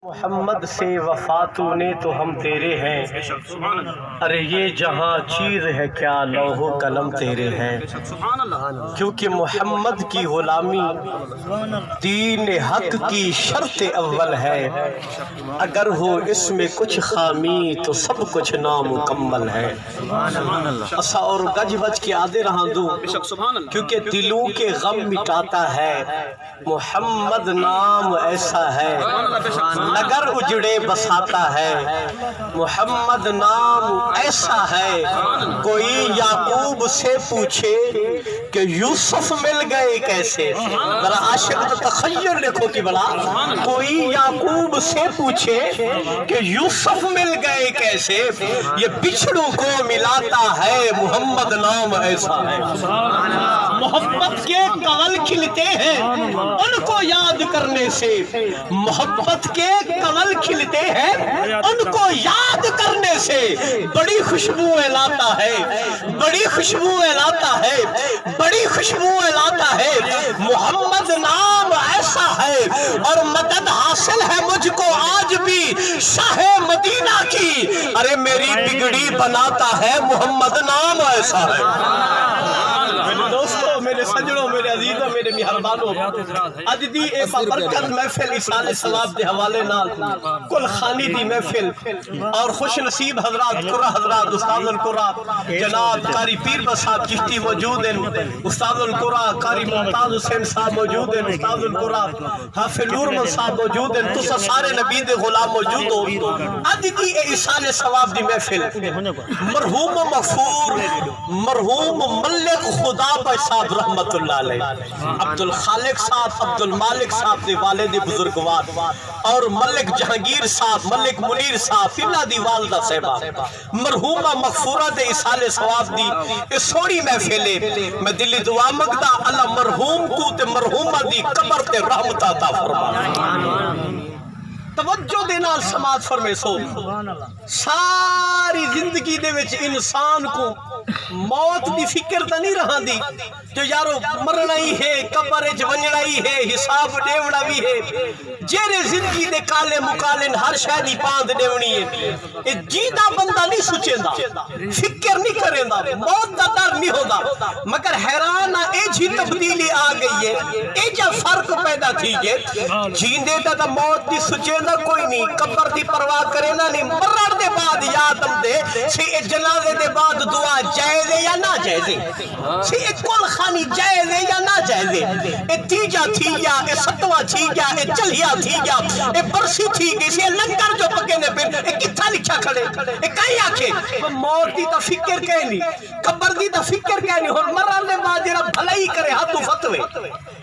محمد سے وفا تو نے تو ہم تیرے ہیں، ارے یہ جہاں چیز ہے کیا لوح و قلم تیرے ہیں، کیونکہ محمد کی غلامی دین حق کی شرط اول ہے، اگر ہو اس میں کچھ خامی تو سب کچھ نامکمل ہے۔ اسا اور گج بج کے آدھے رہاں دوں کیونکہ دلوں کے غم مٹاتا ہے، محمد نام ایسا ہے نگر اجڑے بساتا ہے، محمد نام ایسا ہے کوئی یعقوب سے پوچھے کہ یوسف مل گئے کیسے، ذرا عاشق تو تخیل لکھو کہ بلا کوئی یعقوب سے پوچھے کہ یوسف مل گئے کیسے، یہ بچھڑوں کو ملاتا ہے، محمد نام ایسا ہے۔ محبت کے کنول کھلتے ہیں ان کو یاد کرنے سے، محبت کے کنول کھلتے ہیں ان کو یاد کرنے سے، بڑی خوشبوئیں لاتا ہے، بڑی خوشبوئیں لاتا ہے، بڑی خوشبوئیں لاتا ہے، محمد نام ایسا ہے، اور مدد حاصل ہے مجھ کو آج بھی شاہ مدینہ کی، ارے میری بگڑی بناتا ہے، محمد نام ایسا ہے۔ دوستو، میرے سجنوں، میرے عزیزوں، میرے مہربانوں، اج دی اے بابرکت محفل ایصال ثواب دے حوالے نال کل خانی دی محفل اور خوش نصیب حضرات قرہ حضرات، استاد القرآ جناب قاری پیر بس صاحب چشتی موجود ہیں، استاد القرآ قاری ممتاز حسین صاحب موجود ہیں، استاد القرآ حافظ نورمن صاحب موجود ہیں، تسا سارے نبی دے غلام موجود ہو۔ اج دی اے ایصال ثواب دی محفل مرحوم مغفور مرحوم ملک خدا بھائی صاحب رحمت اللہ علیہ، عبد الخالق صاحب عبد المالک صاحب دے والد بزرگوار، اور ملک جہانگیر صاحب ملک منیر صاحب فیلہ دی والدہ صاحبہ، مرحومہ مغفورہ دے ایصال ثواب دی اس سوڑی محفلے میں دلی دعا مگدہ اللہ مرحوم کو تے مرحومہ دی قبر تے رحمت عطا فرما۔ توجہ دے نال سماعت فرمے سو، ساری زندگی دے وچ انسان کو موت دی فکر تا نہیں رہا دی جو یارو مرنا ہی ہے، قبر وچ ونجنا ہی ہے، حساب ڈیونا بھی ہے، جیرے زندگی دے کالے مکالن ہر شے دی باندھ ڈیونی ہے، اے جیدہ بندہ نہیں سوچیندا، فکر نہیں کریندا، موت دا ڈر نہیں ہوندا، مگر حیران اے جی تبدیلی آ گئی ہے، اے جا فرق پیدا تھی ہے، جیندے دا موت دی سوچیندا کوئی نہیں، قبر دی پرواہ کرینا نہیں، مرن دے بعد یاد دے سی اے جنازے دے بعد دعا جائز ہے یا نہ جائز ہے، سی اے کل خانی جائز ہے یا نہ جائز ہے، اے تیجا تھی گیا، اے ستوہ تھی گیا، اے چلیا تھی گیا، اے برسی تھی گئی، سی اے لنگر جو پکے نے پھر اے کتھا لکھا کھڑے، اے کہیں آکھے موت دی تا فکر کہنی، قبر دی تا فکر کہنی، اور مرن دے بعد جرا بھلائی کرے ہاتھوں فتوے،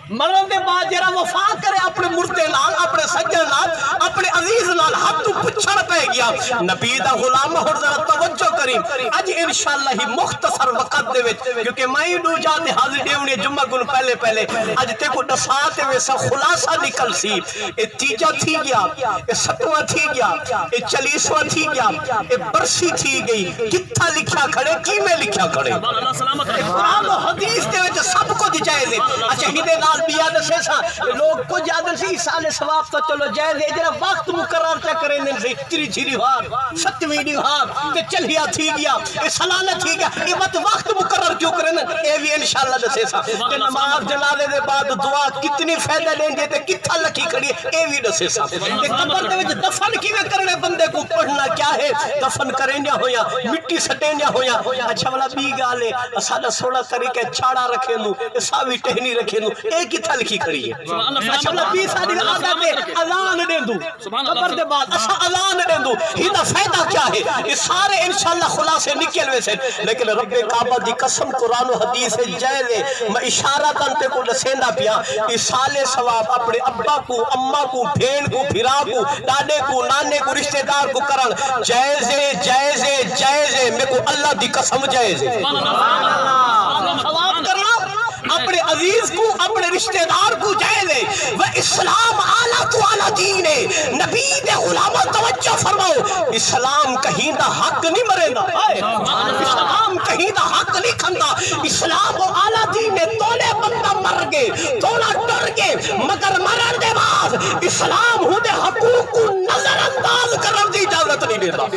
مرن دے بعد جرا وفا کرے اپنے مردے نال، اپنے سجن نال، اپنے عزیز نال، ہاتھوں پچھڑ پہ گیا، نبی دا غلام اور ذرا توجہ کریں، اج انشاءاللہ ہی مختصر وقت دے وچ کیونکہ میں دو جاتے حاضر دیونی جمعہ گن پہلے اج تے کو دساتے ویسا خلاصہ نکل سی، اے تیجا تھی گیا، اے ستواں تھی گیا، اے چلیسواں تھی گیا، اے برسی تھی گئی، کتھا لکھا کھڑے کی میں لکھا کھڑے، اے قرآن و حدیث دے وچ سب کو دی جائز ہے۔ اچھا ہدے نال بیاد سے سا لوگ کو جادن سی ایصال ثواب تو چلو جائز ہے، جرا وقت مقرر چا کریں دن سی تری چھری ہار ستویں دی ہار تے چلیا تھی گیا، اے سلانہ تھی گیا، اے وقت مقرر کیوں کریں اے بھی انشاءاللہ دسے سا کہ نماز جنازے دے بعد دعا کتنی فائدہ دیں گے تے کتھا لکھی کھڑی اے بھی دسے سا کہ قبر دے وچ دفن کیویں کرنے بندے کو پڑھنا کیا ہے، دفن کریں نہ ہویا مٹی سٹیں نہ ہویا، اچھا والا بھی گالے ساڈا سوڑا طریقے چھاڑا رکھے لوں ساوی ٹہنی رکھے لوں اے کتھا لکھی کھڑی ہے، اچھا والا بھی ساڈی عادت ہے اذان دے دوں قبر دے بعد اسا اذان دے دوں ہیدا فائدہ کیا ہے، یہ سارے انشاءاللہ خلاصے نکل ویسے، لیکن رب کعبہ دی قسم قرآن و حدیث جائز ہے، میں اشارہ تنتے کو لسیندہ پیا، ایصال ثواب اپنے ابا کو اماں کو بھین کو بھرا کو ڈاڈے کو نانے کو رشتہ دار کو کرن جائز ہے جائز ہے جائز ہے، میں کو اللہ دی قسم جائز ہے، ثواب کرنا اپنے عزیز کو اپنے رشتہ دار کو جائز ہے، وہ اسلام اعلیٰ تو اعلیٰ دین ہے، نبی دے غلامہ توجہ فرماؤ، اسلام کہیں دا حق نہیں مرے دا، اسلام کہیں دا حق نہیں کھندا، اسلام و اعلیٰ دین ہے، تونے بندہ مر گئے تونا ڈر گئے، مگر مرن دے بعد اسلام ہوں دے حقوق کو نظر دیتا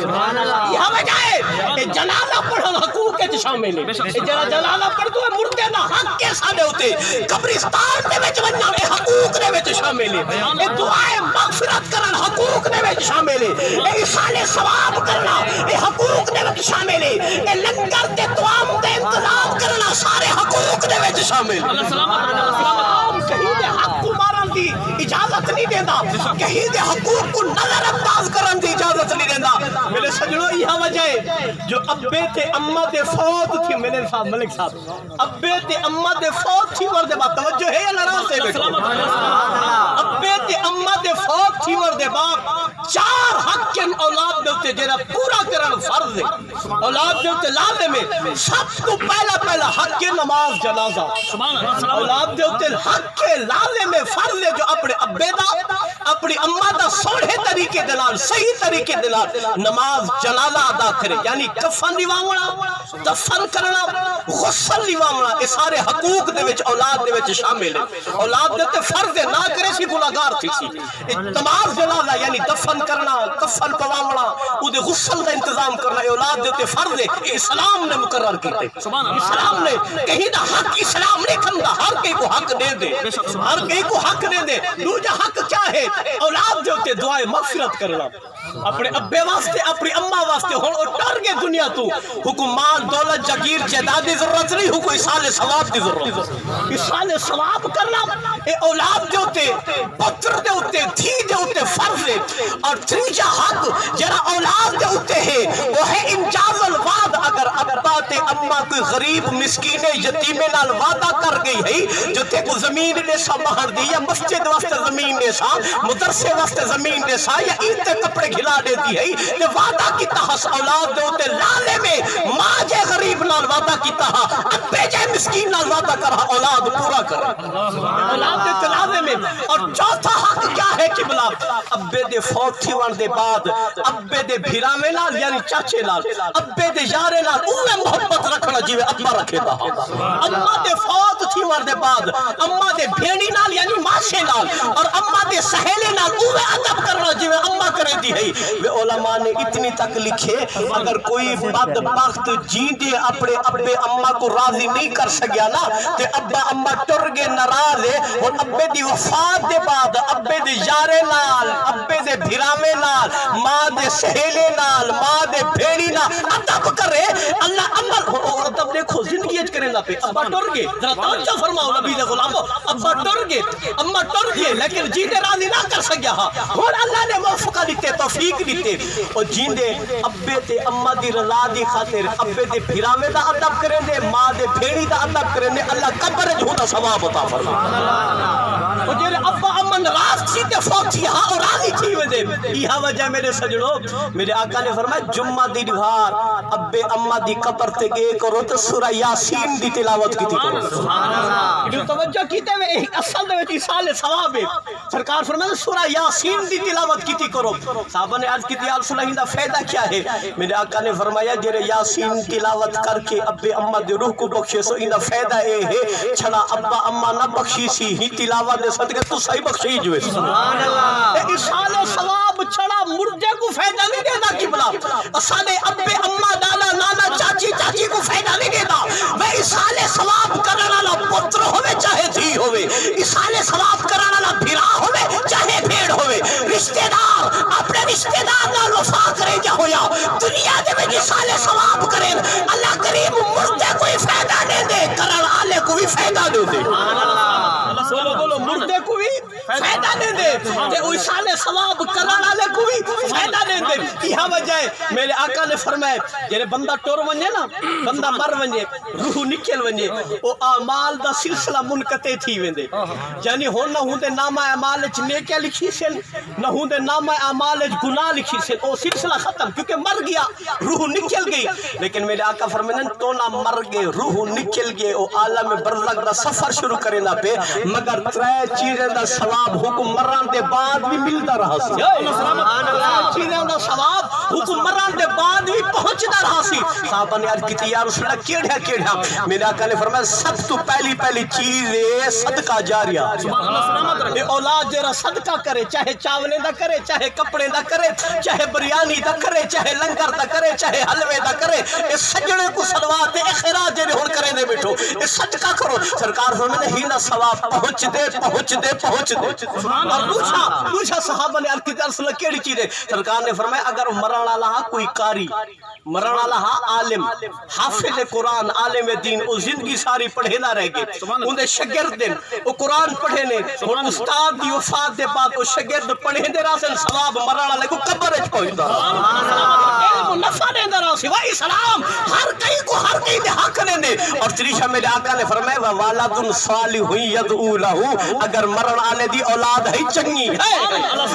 یہ وجہ ہے جنازہ پڑھن حقوق کے شامل ہے جڑا جنازہ پڑھدو ہے مردے دا حق کے ساڈے اوتے قبرستان دے وچ ونجنا اے حقوق دے وچ شامل ہے اے دعائے مغفرت کرن حقوق دے وچ شامل ہے اے ایصال ثواب کرنا اے حقوق دے وچ شامل ہے اے لنگر تے طعام دے انتظام کرنا سارے حقوق دے وچ شامل ہے اللہ سلام کہیں دے حق کو مارن دی اجازت نہیں دیندا کہیں دے حقوق کو نظر انداز کرن دی اجازت نہیں دیندا میرے سجنوں یہ وجہ ہے جو ابے تے اماں دے فوت تھی میرے صاحب ملک صاحب ابے تے اماں دے فوت تھی ور دے بعد توجہ ہے اللہ راہ سے بیٹھو ابے تے اماں دے فوت تھی ور دے بعد چار حق کے اولاد دے اوتے جڑا پورا کرن فرض ہے اولاد دے اوتے لازم ہے سب تو پہلا حق کے نماز جنازہ سبحان اللہ اولاد دے اوتے حق کے لازم ہے فرض ہے جو اپنے ابے دا اپنی اماں دا سوڑے طریقے دے نال صحیح طریقے دے نال نماز جنازہ ادا کرے یعنی کفن دیواونا دفن کرنا غسل دیواونا یہ سارے حقوق دے وچ اولاد دے وچ شامل ہے اولاد دے تے فرض نہ کرے سی گناہگار تھی سی نماز جنازہ یعنی دفن کرنا کفن پواونا او دے غسل دا انتظام کرنا یہ اولاد دے تے فرض ہے اسلام نے مقرر کیتے اسلام نے کہیں دا حق اسلام نہیں کھندا ہر کئی کو حق دے دے ہر کئی کو حق دے دے دوجا حق کیا ہے اولاد دے تے دعائے مغفرت کرنا اپنے ابے واسطے اپنی اماں واسطے ہن او ڈر گئے دنیا تو حکم مال دولت جگیر جائیداد دی ضرورت نہیں حکم ایصال ثواب دی ضرورت ایصال ثواب کرنا اے اولاد دے اوتے پتر دے اوتے دھی دے اوتے فرض ہے اور تیجا حق جڑا اولاد دے اوتے ہے وہ ہے انجاز الوعد اگر ابا تے اماں کوئی غریب مسکین یتیم نال وعدہ کر گئی ہے جو تے کو زمین نے سا باہر دی یا مسجد واسطے زمین نے سا مدرسے واسطے زمین نے سا یا عید تے کپڑے کھلا دیتی ہے کہ وعدہ کیتا ہس اولاد دے اوتے لالے میں ماں جے غریب نال وعدہ کیتا ہا ابے جے مسکین نال وعدہ کرا اولاد پورا کر اولاد دے تلازے میں اور چوتھا حق کیا ہے قبلہ ابے دے فوت تھی ون دے بعد ابے دے بھیراویں نال یعنی چاچے نال ابے دے یارے نال اوے محبت رکھنا جیویں ابا رکھے دا اماں دے فوت تھی ون دے بعد اماں دے بھیڑی نال یعنی ماشے نال اور اماں دے سہیلے نال اوے ادب کرنا جیویں اماں کرے دی ہے وہ علماء نے اتنی تک لکھے اگر کوئی بدبخت جیندے اپنے ابے اماں کو راضی نہیں کر سکیا نا تے ابا اماں ٹر گئے ناراض ہے اور ابے دی وفات دے بعد ابے دے یارے نال ابے دے بھیراویں نال ماں دے سہیلے نال ماں دے بھیڑی نال ادب کرے اللہ عمل اور ادب دیکھو زندگی اچ کرے نا پہ ابا ٹر گئے ذرا توجہ فرماؤ نبی دے غلامو ابا ٹر گئے اماں ٹر گئے لیکن جیندے راضی نہ کر سکیا ہاں اور اللہ نے موافقہ دیتے توفیق دیتے اور جیندے ابے تے اماں دی رضا دی خاطر ابے دے بھیراویں دا ادب کریں دے ماں دے بھیڑی دا ادب کریں دے اللہ قبر جو دا ثواب عطا فرمائے اور جڑے ابا اماں ناراض تھی تے فوت تھی ہاں اور راضی تھی وے یہ وجہ میرے سجڑوں میرے آقا نے فرمایا جمعہ دی نہار ابے اماں دی قبر تے گئے کرو تے سورہ یاسین دی تلاوت کیتی کرو سبحان اللہ جو توجہ کیتے وے اصل دے وچ ایصال ثواب ہے سرکار فرمایا سورہ یاسین دی تلاوت کیتی کرو صحابہ نے عرض کی یا رسول اللہ دا فائدہ کیا ہے میرے آقا نے فرمایا جڑے یاسین تلاوت کر کے ابے اماں دے روح کو بخشے سو ان دا فائدہ اے ہے چھڑا ابا اماں نہ بخشی سی ہی تلاوت دے صدقے تو صحیح بخشی جو سبحان اللہ ایصال ثواب چھڑا مردے کو فائدہ نہیں دیتا قبلہ اسانے ابے اماں دادا نانا چاچی چاچی کو فائدہ نہیں دیتا وہ ایصال ثواب کرن والا پتر ہوے چاہے تھی ہوے ایصال ثواب کرن والا بھرا ہوے چاہے بھیڑ ہوے رشتہ دار اپنے رشتہ دار نال وفا کرے جا ہویا دنیا دے وچ ایصال ثواب کرے اللہ کریم مردے کوئی فائدہ نہیں دے کرن والے کو بھی فائدہ دے دے سبحان اللہ بولو بولو مردے کو بھی فائدہ نہیں دے تے ایصال ثواب کرن والے کو بھی فائدہ نہیں دے یہ وجہ ہے میرے آقا نے فرمایا جڑے بندہ ٹر ونجے نا بندہ مر ونجے روح نکل ونجے او اعمال دا سلسلہ منقطع تھی ویندے یعنی ہن نہ ہوندے نامہ اعمال وچ نیکیاں لکھی سن نہ ہوندے نامہ اعمال وچ گناہ لکھی سن او سلسلہ ختم کیونکہ مر گیا روح نکل گئی لیکن میرے آقا فرمایا تو نہ مر گئے روح نکل گئے او عالم برزخ دا سفر شروع کرے نہ پہ مگر ترے چیزیں دا ثواب حکم مرن دے بعد بھی ملدا رہا سی سبحان اللہ تھینے دا ثواب حکم مران دے بعد بھی پہنچدا رہا سی صحابہ نے عرض کی یا رسول اللہ کیڑا کیڑا میرے آقا نے فرمایا سب تو پہلی چیز ہے صدقہ جاریہ اے اولاد جرا صدقہ کرے چاہے چاولے دا کرے چاہے کپڑے دا کرے چاہے بریانی دا کرے چاہے لنگر دا کرے چاہے حلوے دا کرے اے سجڑے کو صلوات اے خیرات جے ہن کرے دے بیٹھو اے صدقہ کرو سرکار فرماتے ہیں ہی ثواب پہنچ دے اور دوسرا صحابہ نے عرض کی رسول اللہ کیڑی چیز ہے سرکار نے فرمایا اگر مرن والا کوئی قاری مرن والا عالم حافظ قرآن عالم دین او زندگی ساری پڑھے نہ رہ گئے اندے شاگرد دن او قرآن پڑھے نے اور استاد دی وفات دے بعد او شاگرد پڑھے دے راسن ثواب مرن والے کو قبر وچ پہنچدا علم نفع دے رہا سی وا اسلام ہر کئی دے حق نے اور تریشہ میرے آقا نے فرمایا والد صالح یدعو لہو اگر مرن والے دی اولاد ہے چنگی ہے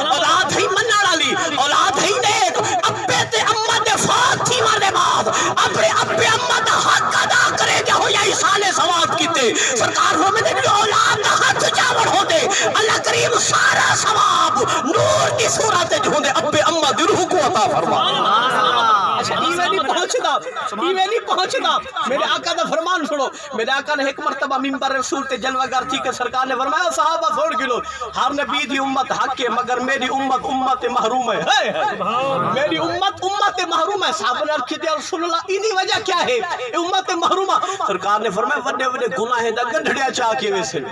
اولاد ہے منن والی اولاد ہے نیک ابے تے اما دے فات تھی والے بعد اپنے ابے اما دا حق ادا کرے جا ہو یا ایصال ثواب کیتے سرکار ہو میں دی اولاد دا ہاتھ چاوڑ ہو دے اللہ کریم سارا ثواب نور دی صورت جو دے ابے اما دی روح کو عطا فرما ایویں نہیں پہنچدا میرے آقا دا فرمان سنو میرے آقا نے ایک مرتبہ منبر رسول تے جلوہ گر تھی کہ سرکار نے فرمایا صحابہ چھوڑ گلو ہر نبی دی امت حق ہے مگر میری امت محروم ہے میری امت محروم ہے صحابہ نے عرض کیا رسول اللہ انہی وجہ کیا ہے امت محرومہ سرکار نے فرمایا وڈے گناہ دا گنڈھڑیا چاہ کے ویسن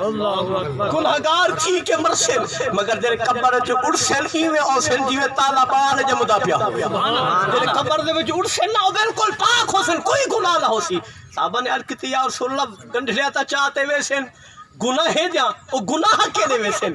گناہگار تھی کے مرسن مگر تیرے قبر وچ اڑسن ایویں اوسن جیویں تالا پال جمدا پیا تیرے قبر دے وچ اڑسن نہ بالکل پاک ہوسن کوئی گناہ نہ ہوسی صحابہ نے عرض کی یا رسول اللہ گنڈھڑیا تا چاہتے ویسن گناہ ہے جا او گناہ کے دے ویسن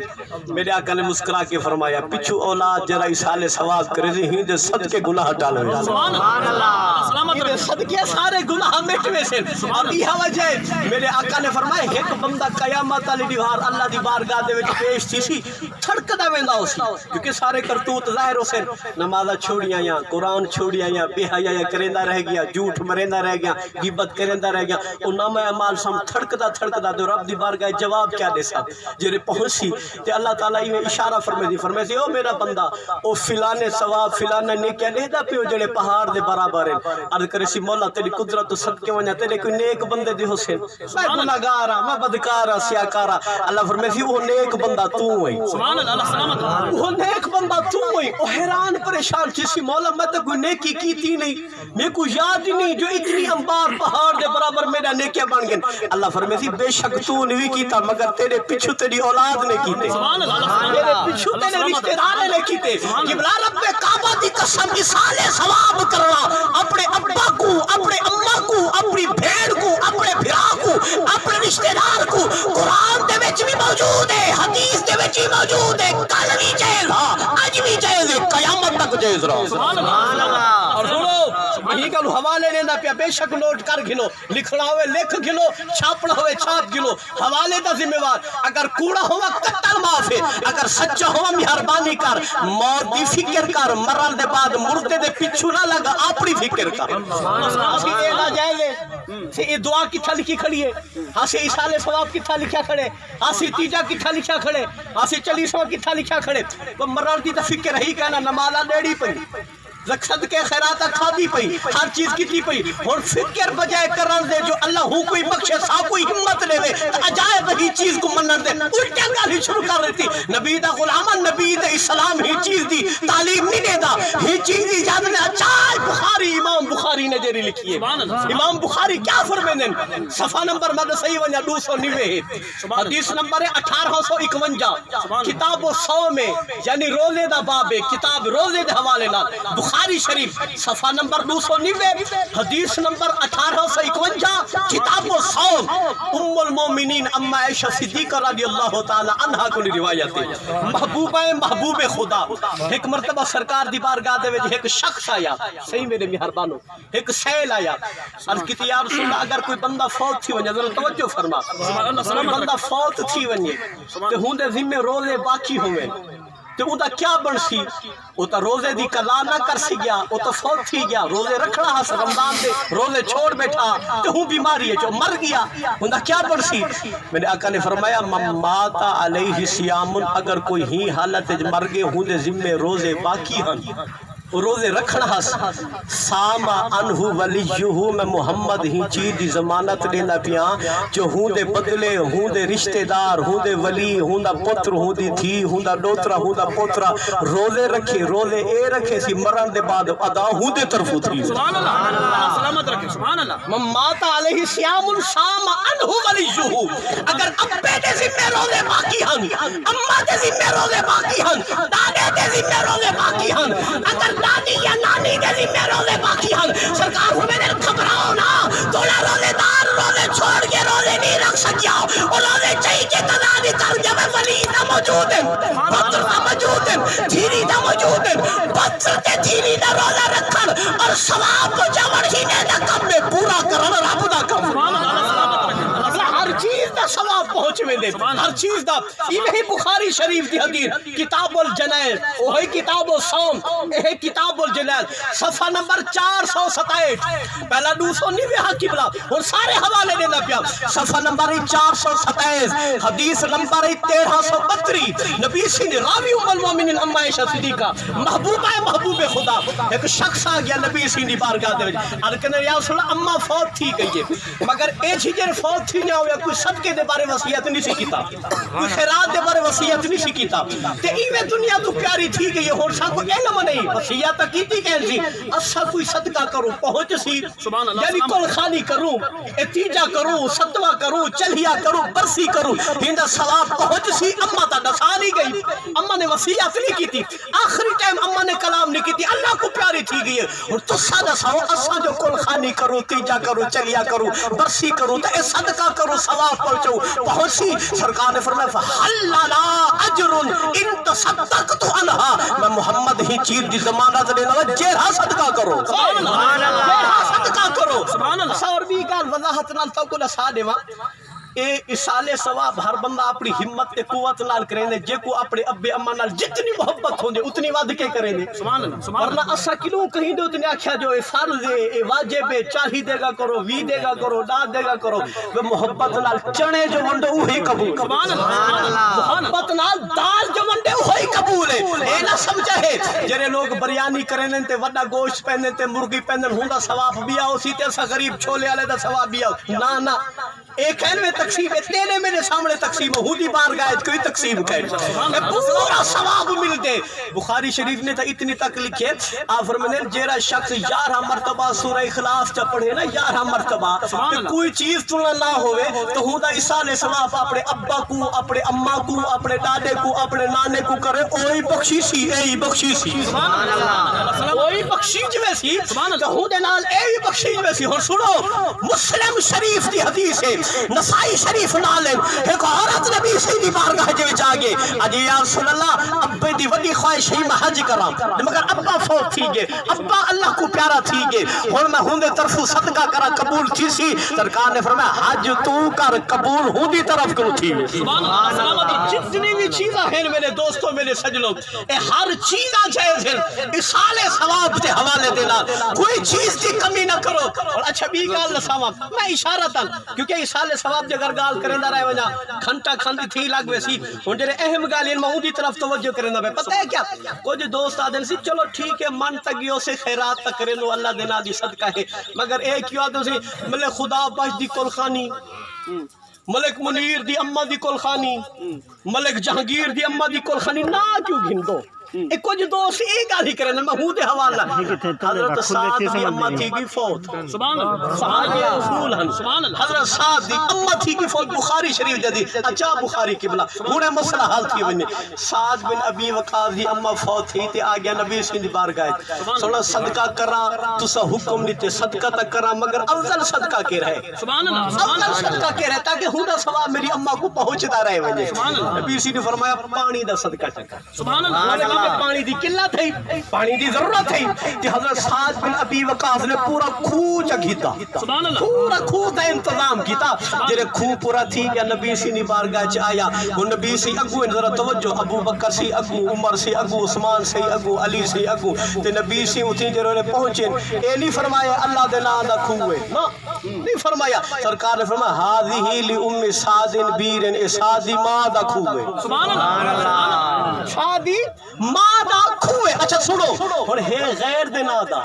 میرے آقا نے مسکرا کے فرمایا پچھو اولاد جرا ایصال ثواب کرے ہی دے صدقے گناہ ٹال ہوئے سبحان اللہ یہ صدقے سارے گناہ مٹ ویسن اور یہ وجہ میرے آقا نے فرمایا ایک بندہ قیامت علی دیوار اللہ دی بارگاہ دے وچ پیش تھی سی تھڑکدا ویندا ہوسی کیونکہ سارے کرتوت ظاہر ہوسن نمازاں چھوڑیاں یا قرآن چھوڑیاں یا بے حیا کریندا رہ گیا جھوٹ مریندا رہ گیا غیبت کریندا رہ گیا او نام اعمال سم تھڑکدا تے رب دی بارگاہ جواب کیا دے سا جرے پہنچی تے اللہ تعالیٰ میں اشارہ فرمے دی او میرا بندہ او فلانے ثواب فلانے نیکیاں لیدا پیو جڑے پہاڑ دے برابر ہیں عرض کرے سی مولا تیری قدرت تو صدقے ونجا تیرے کوئی نیک بندے دی حسین میں گناہگار ہاں میں بدکار ہاں سیاکار ہاں اللہ فرمے سی وہ نیک بندہ تو ہوئی سبحان اللہ سلامت وہ نیک بندہ تو ہوئی او حیران پریشان چی سی مولا میں تو کوئی نیکی کیتی نہیں میں کو یاد ہی نہیں جو اتنی انبار پہاڑ دے برابر میرا نیکیاں بن گئے اللہ فرمے سی بے شک تو نہیں کیتا مگر تیرے پچھو تیری اولاد نے کیتے تیرے پچھو تیرے رشتہ دار نے کیتے قبلہ رب کعبہ دی قسم ایصال ثواب کرنا اپنے ابا کو اپنے اما کو اپنی بہن کو اپنے بھرا کو اپنے رشتہ دار کو قرآن دے وچ بھی موجود ہے حدیث دے وچ بھی موجود ہے کل بھی جائز اج بھی جائز قیامت تک جائز رہا سبحان اللہ اور سنو یہی کل حوالے لینا پیا بے شک نوٹ کر گھنو لکھنا ہوئے لکھ گھنو چھاپنا ہوئے چھاپ گھنو حوالے دا ذمہ وار اگر کوڑا ہوا قتل معاف ہے اگر سچا ہوا مہربانی کر موت دی فکر کر مرن دے بعد مردے دے پچھو نہ لگا اپنی فکر کر اسی اے نہ جائے سے یہ دعا کتھا لکھی کھڑی ہے ہاں ایصال ثواب کتھا لکھا کھڑے ہاں تیجا کتھا لکھا کھڑے ہاں 40واں کتھا لکھا کھڑے وہ مرن دی تے فکر ہی کہنا نمازاں ڈیڑی پئی رکھت کے خیرات کھا دی پئی ہر چیز کی پئی اور فکر بجائے کرن دے جو اللہ ہو کوئی بخشے سا کوئی ہمت لے وے عجائب ہی چیز کو منن دے الٹا گل ہی شروع کر رہی تھی نبی دا غلام نبی دے اسلام ہی چیز دی تعلیم نہیں دے دا ہی چیز دی اجازت نے اچھا بخاری امام بخاری نے جری لکھی ہے امام بخاری کیا فرماتے ہیں صفحہ نمبر مد صحیح ونجا 290 ہے حدیث نمبر 1851 کتاب الصوم میں یعنی روزے دا باب ہے کتاب روزے دے حوالے نال بخاری شریف صفحہ نمبر 290 حدیث نمبر 1851 کتاب الصوم ام المومنین اما عائشہ صدیقہ رضی اللہ تعالی عنہا کو روایت ہے محبوب خدا ایک مرتبہ سرکار دی بارگاہ دے وچ ایک شخص آیا صحیح میرے مہربانو ایک سیل آیا عرض کیتی یا رسول اللہ اگر کوئی بندہ فوت تھی ونجے ذرا توجہ فرما بندہ فوت تھی ونجے تے ہون دے ذمہ روزے باقی ہوئے تے اوندا کیا بنسی او تا روزے دی قضا نہ کر سی گیا او تا فوت تھی گیا روزے رکھنا ہس رمضان دے روزے چھوڑ بیٹھا تے ہوں بیماری ہے جو مر گیا اوندا کیا بنسی میرے آقا نے فرمایا مات علیہ صیام اگر کوئی ہی حالت مر گئے ہوں دے ذمے روزے باقی ہن روزے رکھنا ہس ساما انہو ولیہو میں محمد ہی چیز دی ضمانت دینا پیاں جو ہوں دے بدلے ہوں دے رشتہ دار ہوں دے ولی ہوں دا پتر ہوں دی تھی ہوں دا ڈوترا ہوں دا پوترا روزے رکھے روزے اے رکھے سی مرن دے بعد ادا ہوں دے طرفو تھی سبحان اللہ سلامت رکھے سبحان اللہ مات علیہ سیام ساما انہو ولیہو اگر ابے دے ذمہ روزے باقی ہن اماں دے ذمہ روزے باقی ہن دادے دے ذمہ روزے باقی ہن اگر دادی یا نانی دے ذمہ روزے باقی ہن سرکار ہمیں نے گھبراؤ نا تولا روزے دار روزے چھوڑ کے روزے نہیں رکھ سکیا اور روزے چاہیے کہ تنادی کر جب ولی نہ موجود ہے پتر نہ موجود ہے دھیری نہ موجود ہے پتر تے دھیری نہ روزہ رکھن اور ثواب کو جمڑ ہی نے نہ کم میں پورا کرن رب دا کم ہر چیز دا ثواب پہنچ میں دے ہر چیز دا یہ بخاری شریف دی حدیث کتاب الجنائز وہی کتاب الصوم یہ کتاب الجنائز صفحہ نمبر 427 پہلا 290 حق قبلہ اور سارے حوالے دینا پیا صفحہ نمبر 427 حدیث نمبر 1332 نبی سی نے راوی ام المومنین ام عائشہ صدیقہ محبوب خدا ایک شخص آ گیا نبی سی دی بارگاہ دے وچ ارکن یا رسول اللہ اما فوت تھی گئی ہے مگر اے چیزیں فوت تھی نہ ہویا کوئی صدقے دے بارے وصیت نہیں سی کیتا کوئی خیرات دے بارے وصیت نہیں سی کیتا تے ایویں دنیا تو پیاری تھی گئی ہن سا کو علم نہیں وصیت کیتی کیسی اسا کوئی صدقہ کروں پہنچ سی سبحان اللہ یعنی کل خانی کروں اتیجا کروں ستوا کروں چلیا کروں برسی کروں ہندا ثواب پہنچ سی اما تا دسا نہیں گئی اما نے وصیت نہیں کیتی آخری ٹائم اما نے کلام نہیں کیتی اللہ کو پیاری تھی گئی اور تو سادہ ساو اسا جو کل خانی کروں تیجا کروں چلیا کروں برسی کروں تے صدقہ کروں ثواب پہنچو پہنچی سرکار نے فرمایا فحلنا اجر ان تصدقت عنها میں محمد ہی چیز دی ضمانت دینا جیرا صدقہ کرو سبحان اللہ جیرا صدقہ کرو سبحان اللہ اور بھی کال وضاحت نال تو کو سا دیوا اے اسال ثواب ہر بندہ اپنی ہمت تے قوت نال کرے نے جے کو اپنے ابے اما نال جتنی محبت ہوندے اتنی ود کے کرے نے سبحان اللہ ورنہ اسا کلوں کہیں دے اتنے آکھیا جو اے فرض ہے اے واجب ہے چاہی دے گا کرو وی دے گا کرو دا دے گا کرو وہ محبت نال چنے جو ونڈے وہی قبول سبحان اللہ محبت نال دال جو ونڈے وہی قبول ہے اے نہ سمجھے ہے جڑے لوگ بریانی کرے نے تے وڈا گوشت پہنے تے مرغی پہنے ہوندا ثواب بھی آ اسی تے اسا غریب چھولے والے دا ثواب بھی آ نہ ایک ہے میں تقسیم ہے تیرے میرے سامنے تقسیم ہے ہودی بارگاہ کوئی تقسیم کہے پورا ثواب مل دے بخاری شریف نے تا اتنی تک لکھے آپ فرمانے جیرا شخص 11 مرتبہ سورہ اخلاص چا پڑھے نا 11 مرتبہ کوئی چیز تو نہ ہوئے تو ہوندا اسال ثواب اپنے ابا کو اپنے اما کو اپنے دادے کو اپنے نانے کو کرے اوہی بخشیشی اے بخشیشی سبحان اللہ اوہی بخشیش ویسی تو ہودے نال اے بخشیش ویسی اور سنو مسلم شریف دی حدیث ہے نسائی شریف نال ایک عورت نبی سیدی بارگاہ دے وچ آگے اجی یا رسول اللہ ابے دی وڈی خواہش ہے میں حج کراں مگر ابا فوت تھی گئے ابا اللہ کو پیارا تھی گئے ہن میں ہوندے طرفوں صدقہ کرا قبول تھی سی سرکار نے فرمایا حج تو کر قبول ہوندی طرف کو تھی سبحان اللہ جتنی بھی چیزاں ہیں میرے دوستوں میرے سجنوں اے ہر چیز جائز ہے اسال ثواب دے حوالے دینا کوئی چیز دی کمی نہ کرو اور اچھا بھی گل نساواں میں اشارتاً کیونکہ اسال ثواب جگر گال کرندا رہے ونا گھنٹہ کھندی تھی لگ ویسی ہن جڑے اہم گالین میں اودی طرف توجہ کرندا پے پتہ ہے کیا کچھ دوست آدن سی چلو ٹھیک ہے من تگیو سے خیرات تک کرے لو اللہ دینا دی صدقہ ہے مگر اے کیوں آدو سی ملے خدا بخش دی کل خانی ملک منیر دی اما دی کل خانی ملک جہانگیر دی اما دی کل خانی نہ کیوں گھن دو ایک کچھ دوست ایک گالی کرے نا میں ہوں دے حوالہ حضرت سعد دی اما تھی گی فوت سبحان اللہ صحابی رسول ہن سبحان اللہ حضرت سعد دی اما تھی گی فوت بخاری شریف جدی اچھا بخاری قبلہ ہونے مسئلہ حال تھی ونی سعد بن ابی وقاص دی اما فوت تھی تے آ گیا نبی سی دی بارگاہ سونا صدقہ کراں تسا حکم دیتے صدقہ تک کراں مگر افضل صدقہ کے رہے سبحان اللہ افضل صدقہ کے رہے تاکہ ہوندا ثواب میری اما کو پہنچتا رہے ونی نبی سی نے فرمایا پانی دا صدقہ چکا سبحان اللہ پانی دی قلت ہے پانی دی ضرورت ہے کہ حضرت سعد بن ابی وقاص نے پورا کھو چگیتا سبحان اللہ پورا کھو دا انتظام کیتا جڑے کھو پورا تھی کہ نبی سی نے بارگاہ چ آیا وہ نبی سی اگو ذرا توجہ ابو بکر سی اگو عمر سی اگو عثمان سی اگو علی سی اگو تے نبی سی اتھی جڑے پہنچے اے نہیں فرمایا اللہ دے نام دا کھو ہے نا نہیں فرمایا سرکار نے فرمایا ہذه لام سعد بیر سعد ماں دا کھو ہے سبحان اللہ شادی ماں دا کھوے اچھا سنو اور ہے غیر دے نا دا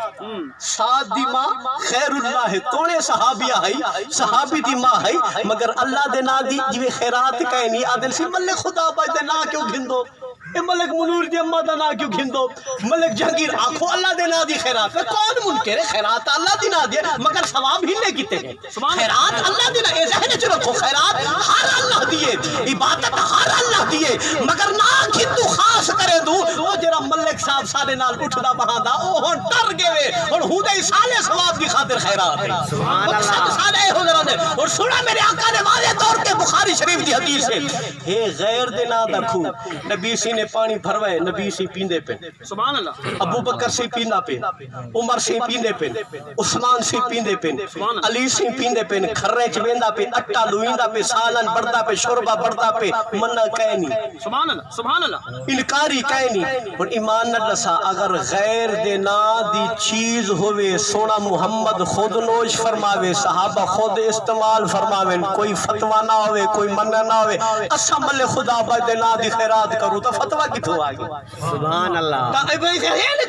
ساتھ دی ماں خیر اللہ ہے توڑے صحابیہ ہے صحابی دی ماں ہے مگر اللہ دے نا دی جوے خیرات کہنی آدل سی ملک خدا بائی دے نا کیوں گھندو اے ملک منور دی امہ دا نا کیوں گھندو ملک جہانگیر آنکھو اللہ دے نا دی خیرات ہے کون منکر ہے خیرات اللہ دی نا دی مگر ثواب ہلنے کیتے ہیں خیرات اللہ دی نا اے ذہن چ رکھو خیرات ہر اللہ دیے عبادت ہر اللہ دیے مگر نا کھندو خاص کرے دو وہ جرا ملک صاحب سالے نال اٹھدا بہاندا او ہن ڈر گئے اور ہوں دے سالے ثواب دی خاطر خیرات ہے مقصد سالے ہو جرا دے اور سنا میرے آقا نے واضح طور پہ بخاری شریف دی حدیث ہے ہے غیر دے نا دکھو نبی سی نے پانی بھروائے نبی سی پیندے پہ سبحان اللہ ابو بکر سی پیندہ پہ عمر سی پیندے پہ عثمان سی پیندے پہ علی سی پیندے پہ کھرے چویندہ پہ اٹا لویندہ پہ سالن بڑھدا پہ شربہ بڑھدا پہ منہ کہنی سبحان اللہ سبحان اللہ انکاری کہنی اور ایمان نہ لسا اگر غیر دے نا دی چیز ہوئے سونا محمد خود نوش فرماوے صحابہ خود استعمال فرماوے کوئی فتوہ نہ ہوئے کوئی منع نہ ہوئے اسا ملے خدا بائی دے نا دی خیرات کرو تو فتوہ کتوں آگی سبحان اللہ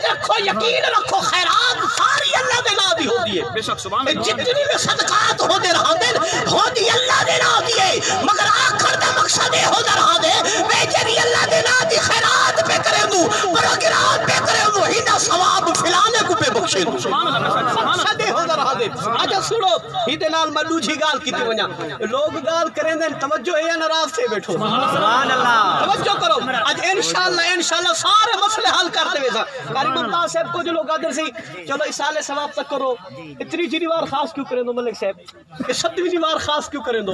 رکھو یقین رکھو خیرات ساری اللہ دے نا دی ہو دیئے بے شک سبحان اللہ جتنی بھی صدقات ہو دے رہا دے ہو دی اللہ دے نا دیئے مگر آخر دا مقصد ہو دے رہا دے بے جری اللہ دے نا دی خیرات پہ کرے دو پروگرام پہ کرے دو ہینا ثواب پھلانے کو پہ بخشے دو سبحان اللہ مقصد ہو دے رہا دے آجا سنو ہی دے نال ملو جھی گال کی تی ونیا لوگ گال کریں دیں توجہ ہے یا نراز سے بیٹھو سبحان اللہ توجہ کرو آج انشاءاللہ سارے مسئلے حل کرتے ہوئے سا قاری ممتاز صاحب کو جو لوگ آدر سے چلو اس سالے ثواب تک کرو اتنی جنیوار خاص کیوں کریں دو ملک صاحب یہ 7ویں جنیوار خاص کیوں کریں دو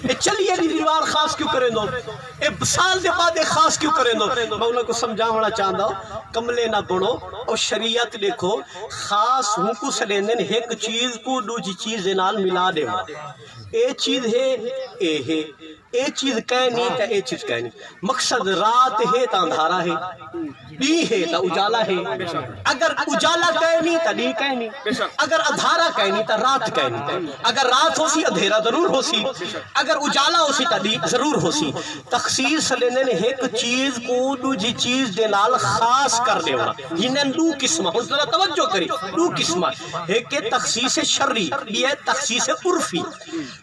یہ چلیے جنیوار خاص کیوں کریں دو یہ سال دے بعد خاص کیوں کریں دو میں انہوں کو سمجھا ہونا چاہتا ہوں کملے نہ بڑھو اور شریعت دیکھو خاص ہوں کو سلیندن ایک چیز کو دوجی چیز نال ملا دے اے چیز ہے اے ہے اے چیز کہنی تا اے چیز کہنی مقصد رات ہے تا اندھارا ہے ڈی ہے تا اجالا ہے اگر اجالا کہنی تا ڈی کہنی اگر اندھارا کہنی تا رات کہنی اگر رات ہو سی اندھیرا ضرور ہو سی اگر اجالا ہو سی تا ڈی ضرور ہو سی تخصیص لینے نے ایک چیز کو دوجی چیز دے نال خاص کر دے ہونا جنہیں دو قسمہ ہوں ذرا توجہ کری دو قسمہ ایک تخصیص شرعی یہ ہے تخصیص عرفی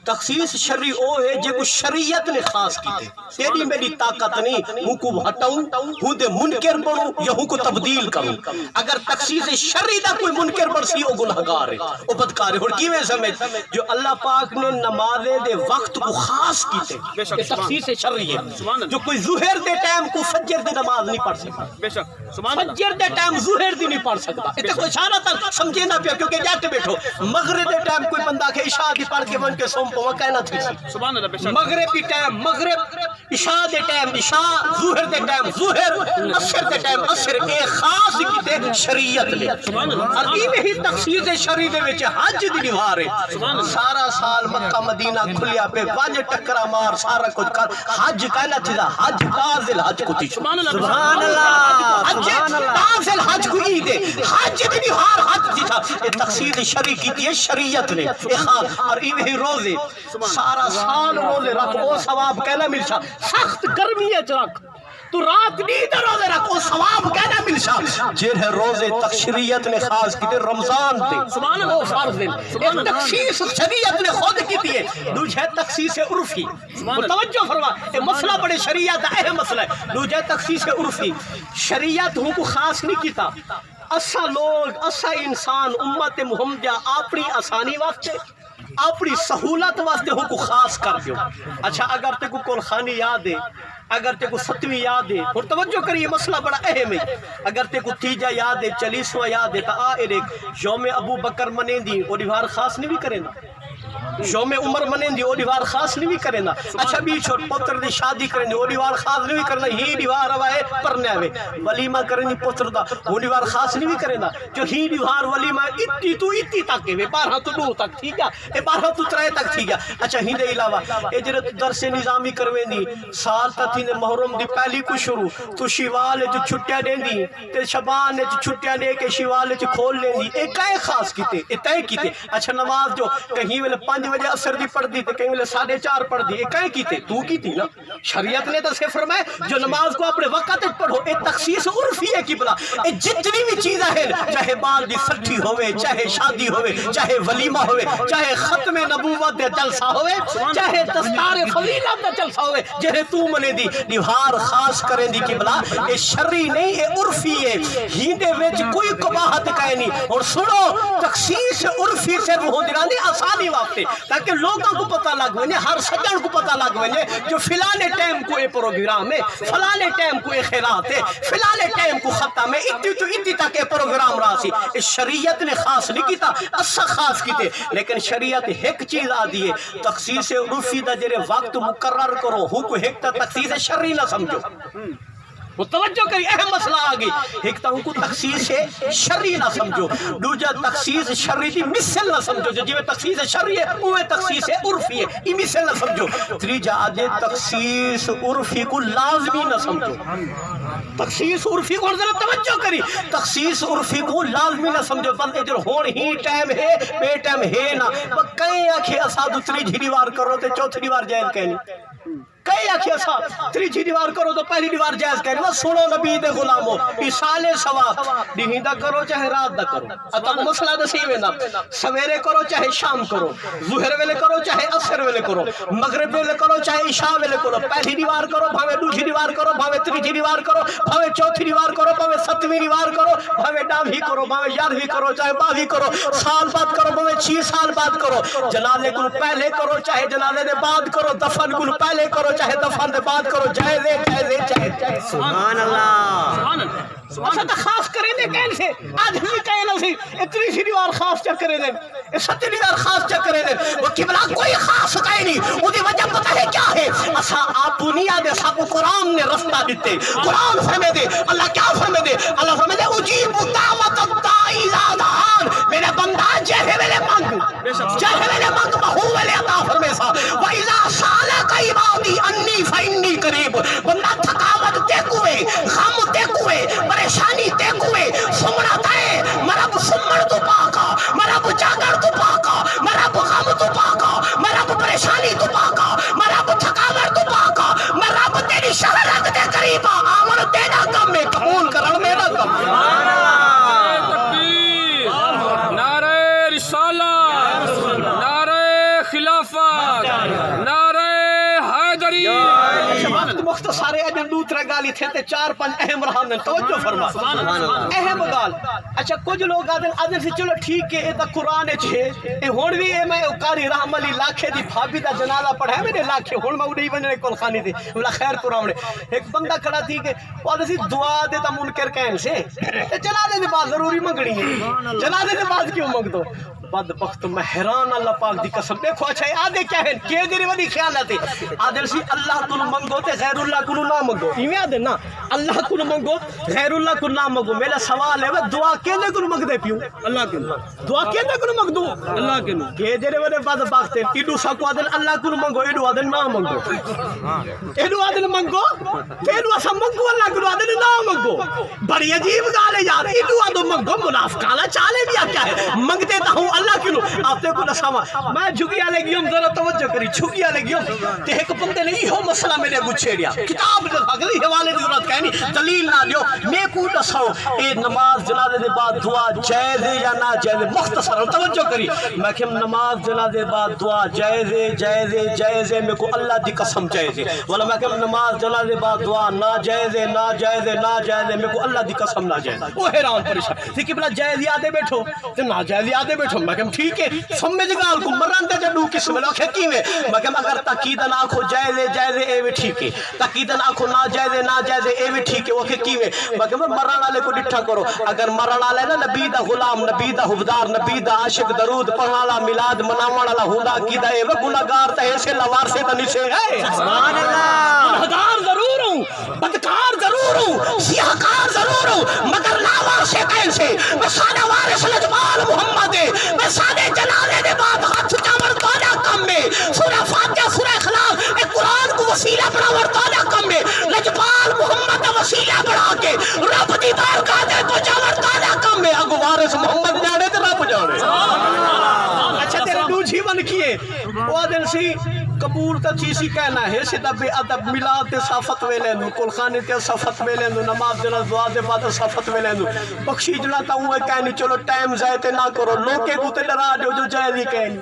تخصیص شرعی او ہے جو کو شریعت نے خاص کی تھے تیری میری طاقت نہیں ہوں کو ہٹاؤں ہوں دے منکر بڑھوں یا ہوں کو تبدیل کروں اگر تخصیص شرعی دا کوئی منکر بڑھ سی او گناہگار ہے او بدکار ہے اور کیویں سمجھ جو اللہ پاک نے نماز دے وقت کو خاص کی تھے یہ تخصیص شرعی ہے جو کوئی ظہر دے ٹائم کو فجر دے نماز نہیں پڑھ سکتا بے شک سبحان اللہ فجر دے ٹائم ظہر دی نہیں پڑھ سکتا اتنے کوئی اشارہ تک سمجھے نہ پیا کیونکہ جاتے بیٹھو مغرب دے ٹائم کوئی بندہ کہ عشاء دی پڑھ کے بن کے سوم پوا کہنا تھی سبحان اللہ بے شک مغرب دی ٹائم مغرب عشاء دے ٹائم عشاء ظہر دے ٹائم ظہر عصر دے ٹائم عصر اے خاص کیتے شریعت نے اور ایویں ہی تخصیص شرعی دے وچ حج دی دیوار ہے سارا سال مکہ مدینہ کھلیا پہ واج ٹکرا مار سارا کچھ کر حج کہنا تھی حج تازل حج کو تھی سبحان اللہ سبحان اللہ تازل حج کو عید ہے حج دی دیوار حج تھی تھا یہ تخصیص شرعی کی ہے شریعت نے اور ایویں ہی روزے سارا سال روزے رکھ او ثواب کہنا ملشا سخت گرمی ہے رکھ تو رات نیند روزے رکھ او ثواب کہنا ملشا جن ہے روزے تشریعت نے خاص کی تھے رمضان دے سبحان اللہ فرض دن ایک تخصیص شریعت نے خود کی تھی دوسرے تخصیص عرفی توجہ فرما یہ مسئلہ بڑے شریعت اہم مسئلہ ہے دوسرے تخصیص عرفی شریعت ہوں کو خاص نہیں کیتا اسا لوگ اسا انسان امت محمدیہ اپنی آسانی واسطے اپنی سہولت واسطے ہوں کو خاص کر دیو اچھا اگر تے کو کول خانی یاد ہے اگر تے کو 7ویں یاد ہے اور توجہ کریے مسئلہ بڑا اہم ہے اگر تے کو تیجا یاد ہے 40واں یاد ہے تا ایک یوم ابو بکر منیں دی اور دیوار خاص نہیں بھی کریں نا یوم عمر منیں دی او دیوار خاص نہیں بھی کریں نا اچھا بیچ اور پتر دی شادی کریں دی او دیوار خاص نہیں بھی کرنا ہی دیوار آوائے پرنے آوے ولیمہ کریں دی پتر دا او دیوار خاص نہیں بھی کریں نا جو ہی دیوار ولیمہ اتی تو اتی تک ہے 12 تو 2 تک ٹھیک ہے اے 12 تو 3 تک ٹھیک ہے اچھا ہی دے علاوہ اے جڑے درس نظامی کرویں دی سال تا تھی نے محرم دی پہلی کو شروع تو شوال جو چھٹیاں دیں دی تے شبان نے چھٹیاں دے کے شوال کھول لیں دی اے کائے خاص کیتے اے تے کیتے اچھا نماز جو کہیں ویلے 5 بجے اثر دی پڑھ دی تے کہیں ویلے 4:30 پڑھ دی کہیں کیتے تو کی تھی نا شریعت نے تو سے فرمایا جو نماز کو اپنے وقت پڑھو اے تخصیص عرفی ہے قبلہ اے جتنی بھی چیزیں ہیں چاہے بال دی سٹھی ہوئے چاہے شادی ہوئے چاہے ولیمہ ہوئے چاہے ختم نبوت دے جلسہ ہوئے چاہے دستار فضیلت دے جلسہ ہوئے جہے تو منے دی دیوار خاص کریں دی قبلہ اے شرعی نہیں اے عرفی ہے ہیندے وچ کوئی قباحت کہے نہیں اور سنو تخصیص عرفی سے روح دیرانی آسانی واسطے تاکہ لوگوں کو پتہ لگ ونے ہر سجن کو پتہ لگ ونے جو فلانے ٹائم کو اے پروگرام ہے فلانے ٹائم کو اے خیرات ہے فلانے ٹائم کو ختم ہے اتی تو اتی تک اے پروگرام راسی اس شریعت نے خاص نہیں کیتا اسا خاص کیتے لیکن شریعت ایک چیز آدھی ہے تخصیص عرفی دا جرے وقت مقرر کرو حکم ایک تا تخصیص شرعی نہ سمجھو وہ توجہ کری اہم مسئلہ آگئی ایک تا کو تخصیص شرعی نہ سمجھو دوجہ تخصیص شرعی دی مثل نہ سمجھو جو تخصیص شرعی ہے وہ تخصیص عرفی ہے یہ مثل نہ سمجھو تریجہ آدھے تخصیص عرفی کو لازمی نہ سمجھو تخصیص عرفی کو ذرا توجہ کری تخصیص عرفی کو لازمی نہ سمجھو بندے جو ہون ہی ٹائم ہے بے ٹائم ہے نہ کہیں آکھے اساد تریجھی وار کرو تے چوتھی وار جائز کہنی کئی آکھے اسا تریجھی دیوار کرو تو پہلی دیوار جائز کہنے وہ سنو نبی دے غلامو ایسال ثواب دیہندہ کرو چاہے رات دا کرو اتنا مسئلہ نصیب ہے نا سویرے کرو چاہے شام کرو ظہر ویلے کرو چاہے عصر ویلے کرو مغرب ویلے کرو چاہے عشاء ویلے کرو پہلی دیوار کرو بھاوے دوسری دیوار کرو بھاوے تریجھی دیوار کرو بھاوے چوتھی دیوار کرو بھاوے ستویں دیوار کرو بھاوے ڈاویں کرو بھاوے 11ویں کرو چاہے 12ویں کرو سال بعد کرو بھاوے 6 سال بعد کرو جنازے کو پہلے کرو چاہے جنازے دے بعد کرو دفن کو پہلے کرو چاہے دفن دے بعد کرو جائزے جائزے جائزے سبحان اللہ سبحان اللہ اسا تا خاص کریں دے کہیں سے آج ہمیں کہیں نہ سی اتنی سی دیوار خاص چا کریں دے ستی دیوار خاص چا کریں دے وہ قبلہ کوئی خاص کہیں نہیں وہ دی وجہ پتہ ہے کیا ہے اسا آپ دنیا دے سب قرآن نے رستہ دیتے قرآن فرمے دے اللہ کیا فرمے دے اللہ فرمے دے اجیب دعوت الدائی اذا دعان میرے بندہ جہے ویلے منگ جہے ویلے منگ بہو ویلے عطا فرمے سا وَإِذَا سَأَلَكَ عِبَادِي عَنِّي فَإِنِّي قَرِيبٌ بندہ تھکاوٹ دیکھوے غم دیکھوے پریشانی دیکھوے سمنا دائے مرب سمن تو پاکا مرب جاگر تو پاکا مرب غم تو پاکا مرب پریشانی تو پاکا مرب تھکاوٹ تو پاکا مرب تیری شہرت دے قریبا آمن تینا کم میں قبول کرن میرا کم نعرہ رسالہ نعرہ خلافت نعرہ حیدری مختصر اجن دوترا گالی تھے تے 4-5 اہم رہاں توجہ فرما اہم گال اچھا کچھ لوگ آدھن سے چلو ٹھیک ہے یہ قرآن چھے اے ہون بھی ہے میں قاری رحم علی لاکھے دی بھابی دا جنازہ پڑھا ہے میرے لاکھے ہون میں اڑی بننے کل خانی تھی بلا خیر قرآن ایک بندہ کھڑا تھی کہ وہ آدھے سی دعا دیتا منکر کہن سے جنازے دے بعد ضروری منگنی ہے جنازے دے بعد کیوں منگ دو بدبخت میں حیران اللہ پاک دی قسم دیکھو اچھا آدھے کیا ہے کہ دیری ودی خیالات ہے آدھے سی اللہ کو منگو تے غیر اللہ کو نہ منگو ایویں آدھے نا اللہ کو منگو غیر اللہ کو نہ منگو میرا سوال ہے دعا کیندے کو منگ دے پیوں اللہ کے دعا کیندے کو منگ دو اللہ کے کہ دیری ودی بدبخت ہے ایڈو سکو آدھے اللہ کو منگو ایڈو آدھے نہ منگو ایڈو آدھے منگو ایڈو اسا منگو اللہ کو آدھے نہ منگو بڑی عجیب گال ہے یار ایڈو آدھے منگو منافقانہ چالے بھی کیا ہے منگتے تا ہوں اللہ کیوں آپ تے کو نساما میں جھگی والے گیوں ذرا توجہ کری جھگی والے گیوں تے ایک بندے نے یہ مسئلہ میرے کو چھیڑیا کتاب دے اگلی حوالے دی ضرورت کہنی دلیل نہ دیو میں کو دسو اے نماز جنازے دے بعد دعا جائز ہے یا نہ جائز مختصر توجہ کری میں کہ نماز جنازے دے بعد دعا جائز ہے جائز ہے جائز ہے میں کو اللہ دی قسم جائز ہے ولا میں کہ نماز جنازے دے بعد دعا نہ جائز ہے نہ جائز ہے نہ جائز ہے میں کو اللہ دی قسم نہ جائز وہ حیران پریشان تھی کہ بلا جائز یادے بیٹھو تے نہ جائز یادے بیٹھو میں کہ ٹھیک ہے سمجھ گال کو مران دے جڑو کس میں لوکھے کیویں میں کہ اگر تاکیدن آکھو جائز ہے جائز ہے اے وی ٹھیک ہے تاکیدن آکھو نہ جائز ہے نہ جائز ہے اے وی ٹھیک ہے اوکے کیویں میں کہ مران والے کو ڈٹھا کرو اگر مران والے نا نبی دا غلام نبی دا حبدار نبی دا عاشق درود پڑھن والا میلاد مناون والا ہوندا کیدا اے گنہگار تے ایسے لوار سے بنی سے ہے سبحان اللہ گنہگار ضرور ہوں بدکار ضرور ہوں سیاہکار ضرور ہوں مگر لاوار سے کہیں سے میں سادہ وارث لجپال محمد میں سادے جنازے دے بعد ہاتھ چامر توجہ کم میں سورہ فاتحہ سورہ اخلاص اے قرآن کو وسیلہ بنا ورتوجہ کم میں لجپال محمد وسیلہ بنا کے رب دی بارگاہ دے تو چامر توجہ کم میں اگو وارث محمد جانے تے رب جانے اچھا تیرے دوجھی من کیے وہ دن سی قبول تا چیزی کہنا ہے سیدھا بے ادب ملاد تے صفت ویلے نو کل خانے تے صفت ویلے نو نماز جنا دعا دے بعد صفت ویلے نو بخشی جنا تا ہوئے کہنی چلو ٹائم ضائع تے نہ کرو لوکے کو تے ڈرا جو جو جائزی کہنی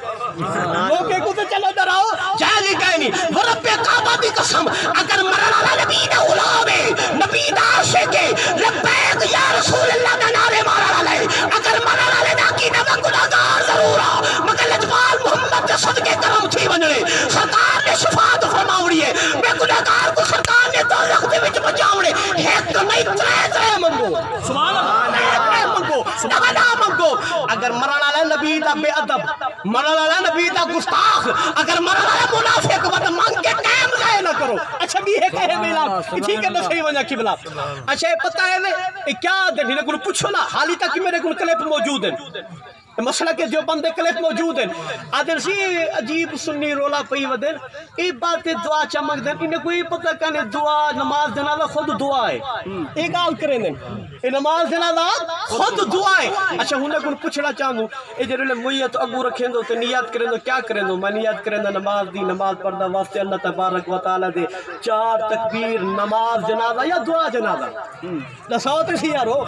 لوکے کو تے چلو ڈراؤ جائزی کہنی ورب کعبہ دی قسم اگر مرنا نبی دا غلام ہے نبی دا عاشق ہے لبیک یا رسول اللہ دا نعرے مارا لے اگر مرنا لے دا کی نہ گناہگار ضرور مگر لجپال محمد دے صدقے کرم تھی ونجے سرکار نے شفاعت فرماوڑی ہے میں گناہگار کو سرکار نے دوزخ دے وچ بچاوڑے ایک نہیں ترے منگو سبحان اللہ منگو نہ منگو اگر مرن والا نبی دا بے ادب مرن والا نبی دا گستاخ اگر مرن والا منافق ود مانگ کے ٹائم ضائع نہ کرو اچھا بھی ہے کہ میلا ٹھیک ہے نہ صحیح وجہ کی بلا اچھا پتہ ہے کیا دے نے کو پوچھو نا حالی تک میرے کو کلپ موجود ہے مسئلہ کے جو بندے کلپ موجود ہیں آدھر سی عجیب سنی رولا پئی ودن ای بات دعا چمک دن انہیں کوئی پتہ کہنے دعا نماز جنازہ خود دعا ہے ایک آل کریں دن اے نماز جنازہ خود دعا ہے اچھا ہوں نے کن پوچھنا چاہوں اے جرلے مویت اگو رکھیں دو تے نیت کریں دو کیا کریں دو میں نیت کریں دو نماز دی نماز پڑھدا واسطے اللہ تبارک و تعالی دے 4 تکبیر نماز جنازہ یا دعا جنازہ دسوت سی یارو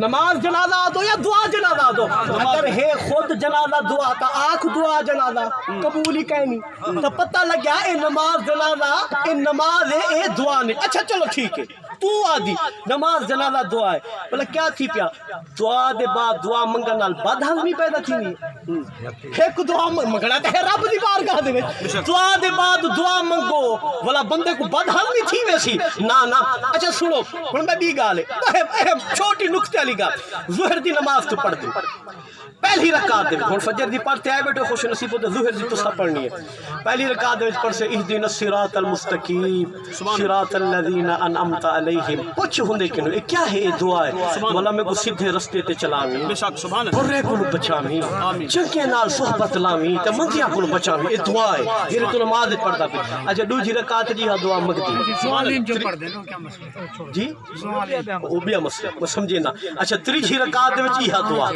نماز جنازہ دو یا دعا جنازہ دو اگر ہے خود جنازہ دعا تا آنکھ دعا جنازہ قبولی کہنی تو پتہ لگ گیا اے نماز جنازہ اے نماز ہے اے دعا نہیں اچھا چلو ٹھیک ہے تو آدھی نماز جنازہ دعا ہے بلے کیا تھی پیا دعا دے بعد دعا منگن نال بد ہضمی پیدا تھی نہیں ایک دعا منگنا ہے رب دی بارگاہ دے وچ دعا دے بعد دعا منگو والا بندے کو بد ہضمی تھی ویسی نہ اچھا سنو ہن میں بھی گال ہے چھوٹی نکتے والی گال ظہر دی نماز تو پڑھ دے پہلی رکعت دے ہن فجر دی پڑھتے آئے بیٹھے خوش نصیب تے ظہر دی تسا پڑھنی ہے پہلی رکعت دے پڑھ سے اهدنا الصراط المستقیم صراط الذین انعمت علیہم کچھ ہوندے کہ اے کیا ہے یہ دعا ہے مولا میں کو سیدھے رستے تے چلاویں بے شک سبحان اللہ برے کو بچاویں چنگے نال صحبت لاویں تے مندیاں کو بچاویں یہ دعا ہے یہ تو نماز پڑھدا پہ اچھا دوسری رکعت جی ہاں دعا منگتی سوالین جو پڑھ دے نو کیا مسئلہ جی او بھی مسئلہ سمجھے نا اچھا تیسری رکعت دے وچ یہ دعا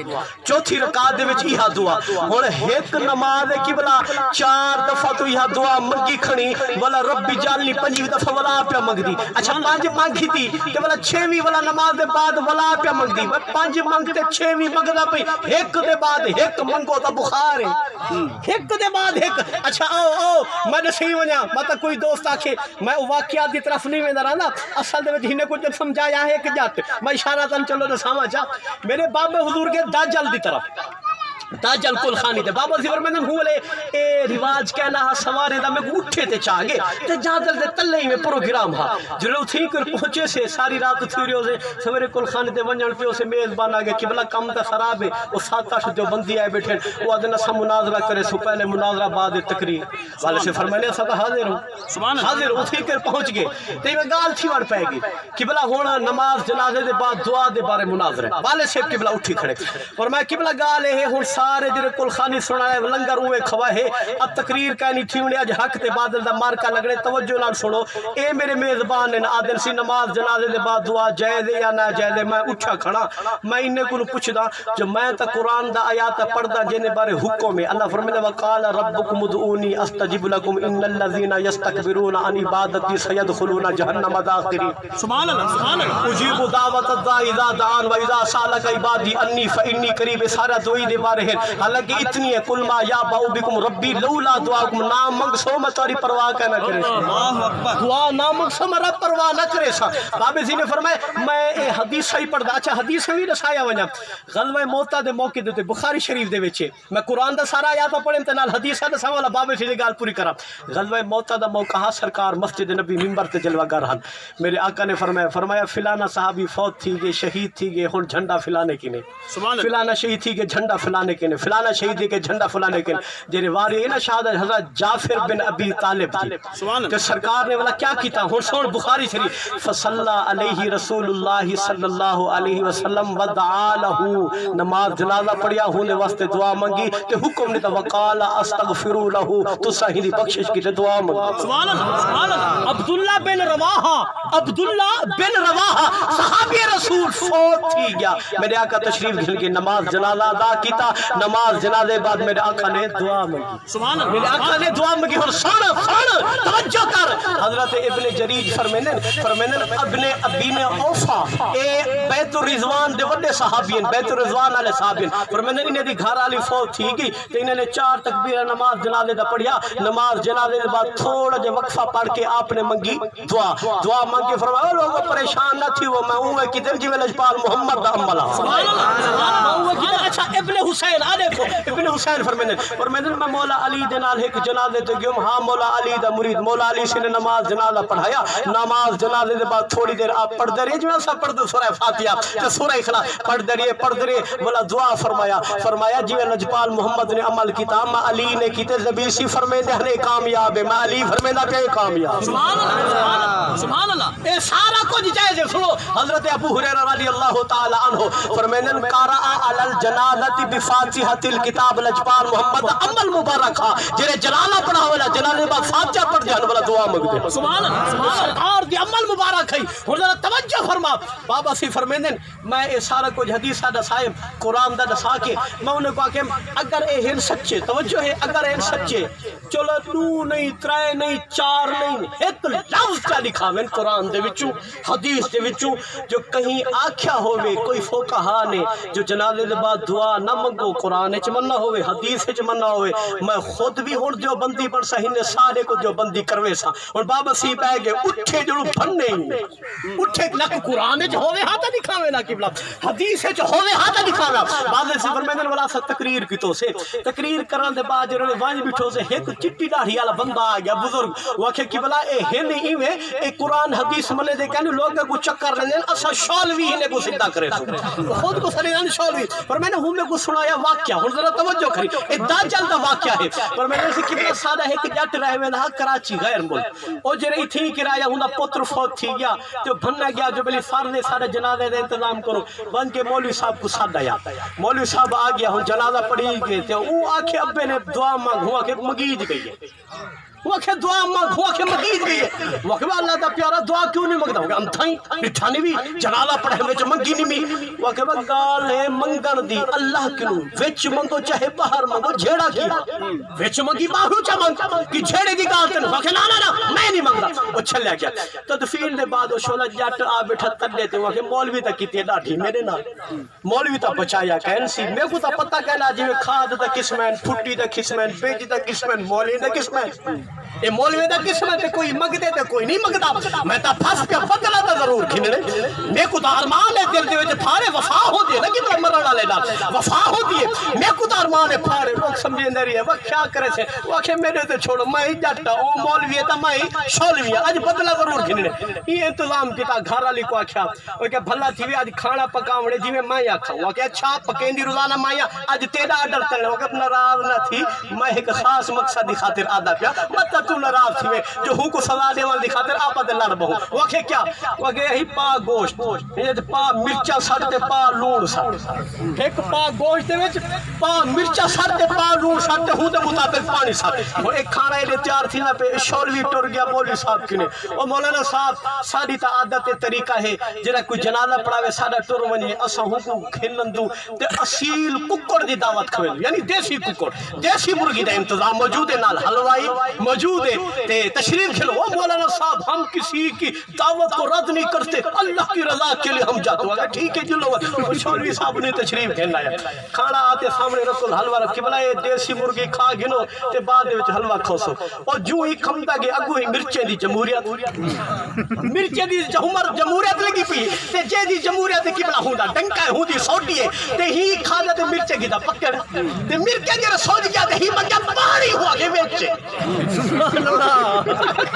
چوتھی رکعت دے وچ یہ دعا ہن ایک نماز قبلہ 4 دفعہ تو یہ دعا منگی کھنی والا رب جعلنی 5 دفعہ ولا پیا منگدی اچھا 5 مانگی تھی تے والا 6ویں والا نماز دے بعد ولا پیا منگدی 5 منگتے 6ویں منگدا پئی ایک دے بعد ایک منگو تا بخار ہے ایک دے بعد ایک اچھا او میں صحیح ونیا مطلب کوئی دوست آکھے میں واقعات دی طرف نہیں ویندا رہنا اصل دے وچ ہنے کو جب سمجھایا ہے کہ جات میں اشارہ تن چلو دساواں چا میرے بابے حضور کے دجال دی طرف دجال کل خانی تے بابا زیور میں ہولے اے رواج کہنا سوارے دا میں اٹھے تے چاگے تے جادل دے تلے میں پروگرام ہا جلو تھی کر پہنچے سے ساری رات تھی رہو سے سویرے کل خانی تے ونجن پیو سے میزبان آ گئے قبلہ کم تے خراب ہے وہ 7-8 جو بندی آئے بیٹھے وہ ادنا سا مناظرہ کرے سو پہلے مناظرہ بعد تقریر والے سے فرمایا صدا حاضر ہوں سبحان اللہ حاضر اٹھی کر پہنچ گئے تے میں گال تھی وڑ پے گی قبلہ ہونا نماز جنازے دے بعد دعا دے بارے مناظرہ والے سے قبلہ اٹھی کھڑے اور میں قبلہ گال ہے ہن سارے جڑے کل خانی سنایا لنگر ہوئے کھوا ہے اب تقریر کہنی تھی انہیں اج حق تے بادل دا مارکا لگنے توجہ نال سنو اے میرے میزبان نے آدل سی نماز جنازے دے بعد دعا جائز یا نہ جائز میں اٹھا کھڑا میں انہیں کو پوچھدا جو میں تا قرآن دا آیات پڑھدا جنے بارے حکم ہے اللہ فرمایا وقال ربکم ادعونی استجب لکم ان الذین یستکبرون عن عبادتی سیدخلون جہنم داخرین سبحان اللہ اجیب دعوت الداعی اذا دعان واذا سالک عبادی انی فانی قریب سارا دعائی دے بارے ہے حالانکہ اتنی ہے کل ما یا باؤ بکم ربی لولا دعاکم نام منگ سو میں تاری پرواہ کا نہ کرے دعا نام منگ سو میں رب پرواہ نہ کرے سا بابے جی نے فرمایا میں اے حدیث صحیح پڑھ دا اچھا حدیث بھی رسایا ونجا غزوہ موتا دے موقع دے بخاری شریف دے وچ میں قرآن دا سارا آیات پڑھن تے نال حدیث دا سوال بابے جی دی گل پوری کرا غزوہ موتا دا موقع سرکار مسجد نبی منبر تے جلوہ گر ہن میرے آقا نے فرمایا فلانا صحابی فوت تھی گئے شہید تھی گئے ہن جھنڈا پھلانے کی نے فلانا شہید تھی گئے جھنڈا پھلانے کی نے فلانا شہید کے جھنڈا فلانے کے جیرے واری ہے نا شہادت حضرت جعفر بن ابی طالب تھی کہ سرکار نے والا کیا کیتا ہن سن بخاری شریف فصلی علیہ رسول اللہ صلی اللہ علیہ وسلم ودعا لہ نماز جنازہ پڑھیا ہونے واسطے دعا منگی تے حکم نے وقال استغفر لہ تو صحیح بخشش کی تے دعا منگی سبحان اللہ عبداللہ بن رواحہ صحابی رسول فوت تھی گیا میرے آقا تشریف گھن کے نماز جنازہ ادا کیتا نماز جنازے بعد میرے آقا نے دعا مانگی سبحان اللہ میرے آقا نے دعا مانگی اور سن توجہ کر حضرت ابن جریج فرمینے ابن ابین اوفا اے بیت الرضوان دے وڈے صحابین بیت الرضوان والے صحابین فرمینے انہیں دی گھر والی فوت تھی گئی تے انہیں نے 4 تکبیر نماز جنازے دا پڑھیا نماز جنازے دے بعد تھوڑا جے وقفہ پڑھ کے آپ نے منگی دعا مانگ کے فرمایا لوگوں پریشان نہ تھی وہ میں ہوں کدھر جی لجپال محمد دا عملہ سبحان اللہ اچھا ابن حسین آ دیکھو ابن حسین فرمینے میں مولا علی دے نال ایک جنازے تے گیوں ہاں مولا علی دا مرید مولا علی سے نے نماز جنازہ پڑھایا نماز جنازے دے بعد تھوڑی دیر آپ پڑھ دے رہے جو ایسا پڑھ دے سورہ فاتحہ تے سورہ اخلاص پڑھ دے رہے مولا دعا فرمایا جی لجپال محمد نے عمل کیتا میں علی نے کیتے زبیسی فرمیندے نے کامیاب ہے میں علی فرمیندہ پہ کامیاب سبحان اللہ سبحان اللہ اے سارا کچھ جائز سنو حضرت ابو ہریرہ رضی اللہ تعالی عنہ فرمیندن قرأ علی الجنازۃ بفاتحۃ الکتاب لجپال محمد عمل مبارک جڑے جنازہ پڑھا والا جنازے بعد فاتحہ پڑھ جان والا دعا مانگدے سبحان اللہ سرکار دی عمل مبارک ہے اور ذرا توجہ فرما بابا سی فرمیندن میں اے سارا کچھ حدیث دا دسائے قرآن دا دسا کے میں انہیں کہا کہ اگر اے ہن سچے توجہ ہے اگر اے سچے چلو 2 نہیں 3 نہیں 4 نہیں ایک لفظ کا لکھاویں قرآن دے وچوں حدیث دے وچوں جو کہیں آکھیا ہوئے کوئی فقہا نے جو جنازے دے بعد دعا نہ منگو قرآن وچ مننا ہوئے حدیث وچ مننا ہوئے میں خود بھی ہن جو بندی بن سہی نے سارے کو جو بندی کروے سا اور بابا سی پہ گئے اٹھے جڑو بھننے اٹھے نہ قرآن وچ ہوے ہاں تے دکھاوے نہ قبلہ حدیث وچ ہوے ہاں تے دکھاوے بعد سے فرمیندے والا سا تقریر کیتو سے تقریر کرن دے بعد جڑے وانج بٹھو سے ایک چٹی داڑھی والا بندہ آ گیا بزرگ وہ کہ قبلہ اے ہن ایویں اے قرآن حدیث ملے دے کہنے لوگ کو چکر لیندے اسا شالوی نے کو سیدھا کرے خود کو سلیمان شالوی پر میں نے ہوں میں کو سنایا واقعہ ہن ذرا توجہ کری اے داجل دا واقعہ ہے پر میں نے سے قبلہ سادہ ایک جٹ رہے ویندا کراچی غیر ملک او جڑی تھی کرایہ ہوندا پتر فوت تھی گیا تے بھننا گیا جو بلی فرض سارے جنازے دے انتظام کرو بن کے مولوی صاحب کو سادایا مولوی صاحب آ گیا ہن جنازہ پڑھی گئے تے او آکھے ابے نے دعا مانگوا کہ مگیج گئی ہے وہ کہ دعا مانگ وہ کہ مگید گئی ہے وہ کہ اللہ دا پیارا دعا کیوں نہیں مانگدا ہوں انتھائی اٹھانی بھی جنازہ پڑھے وچ منگی نہیں می وہ کہ گال ہے منگن دی اللہ کیوں وچ منگو چاہے باہر منگو جھیڑا کیا وچ منگی باہر چا منگ کہ جھیڑے دی گال تے وہ کہ نا میں نہیں منگدا وہ چھلیا گیا تدفین دے بعد وہ شولا جٹ آ بیٹھا تلے تے وہ کہ مولوی تا کیتی ڈاڈھی میرے نال مولوی تا بچایا کہن سی میں کو تا پتہ کہنا جی کھاد دا قسمیں پھٹی دا قسمیں بیج دا قسمیں مولوی دا قسمیں اے مولوی دا قسمت ہے کوئی مگدے تے کوئی نہیں مگدا میں تا پھس پہ بدلا تا ضرور کھننے میں کو تا ارمان ہے دل دے وچ پھارے وفا ہو دی نا کہ مرن والے نال وفا ہو دی میں کو تا ارمان ہے پھارے لوگ سمجھے نہیں رہے وہ کیا کرے سے وہ کہ میرے تے چھوڑ میں جٹ او مولوی تا میں شولوی اج بدلا ضرور کھننے یہ انتظام کیتا گھر والی کو آکھیا او کہ بھلا تھی اج کھانا پکاونے جی میں آکھاں وہ کہ اچھا پکیندی روزانہ میں اج تیرا آرڈر تے وہ کہ ناراض نہ تھی میں ایک خاص مقصد دی خاطر آدا پیا مت تو ناراض تھی جو ہوں کو سزا دے وال دی خاطر آپ دے لڑ بہو وہ کہ کیا وہ کہ ہی پا گوشت یہ پا مرچا سڑ تے پا لون سڑ ایک پا گوشت دے وچ پا مرچا سڑ تے پا لون سڑ تے ہوں دے مطابق پانی سڑ وہ ایک کھانا دے تیار تھی نہ پہ شولوی ٹر گیا مولوی صاحب کنے او مولانا صاحب ساری تا عادت طریقہ ہے جڑا کوئی جنازہ پڑھاوے ساڈا ٹر ونجے اساں ہوں کو کھلن دو تے اصیل ککڑ دی دعوت کھویں یعنی دیسی ککڑ دیسی مرغی دا انتظام موجود ہے نال حلوائی موجود ہے تے تشریف کھلو وہ مولانا صاحب ہم کسی کی دعوت کو رد نہیں کرتے اللہ کی رضا کے لیے ہم جاتے ہیں ٹھیک ہے جلو شولوی صاحب نے تشریف کھلنا ہے کھانا آتے سامنے رکھو حلوہ رکھ کے بلائے دیسی مرغی کھا گنو تے بعد وچ حلوہ کھوسو اور جو ہی کھمدا گے اگو ہی مرچیں دی جمہوریت مرچیں دی جمہوریت لگی پئی تے جے دی جمہوریت کی بلا ہوندا ڈنکا ہوندی سوٹی ہے تے ہی کھادا تے مرچیں کی دا پکڑ تے مرچیں جڑا سوج گیا تے ہی منگا پانی ہوا کے وچ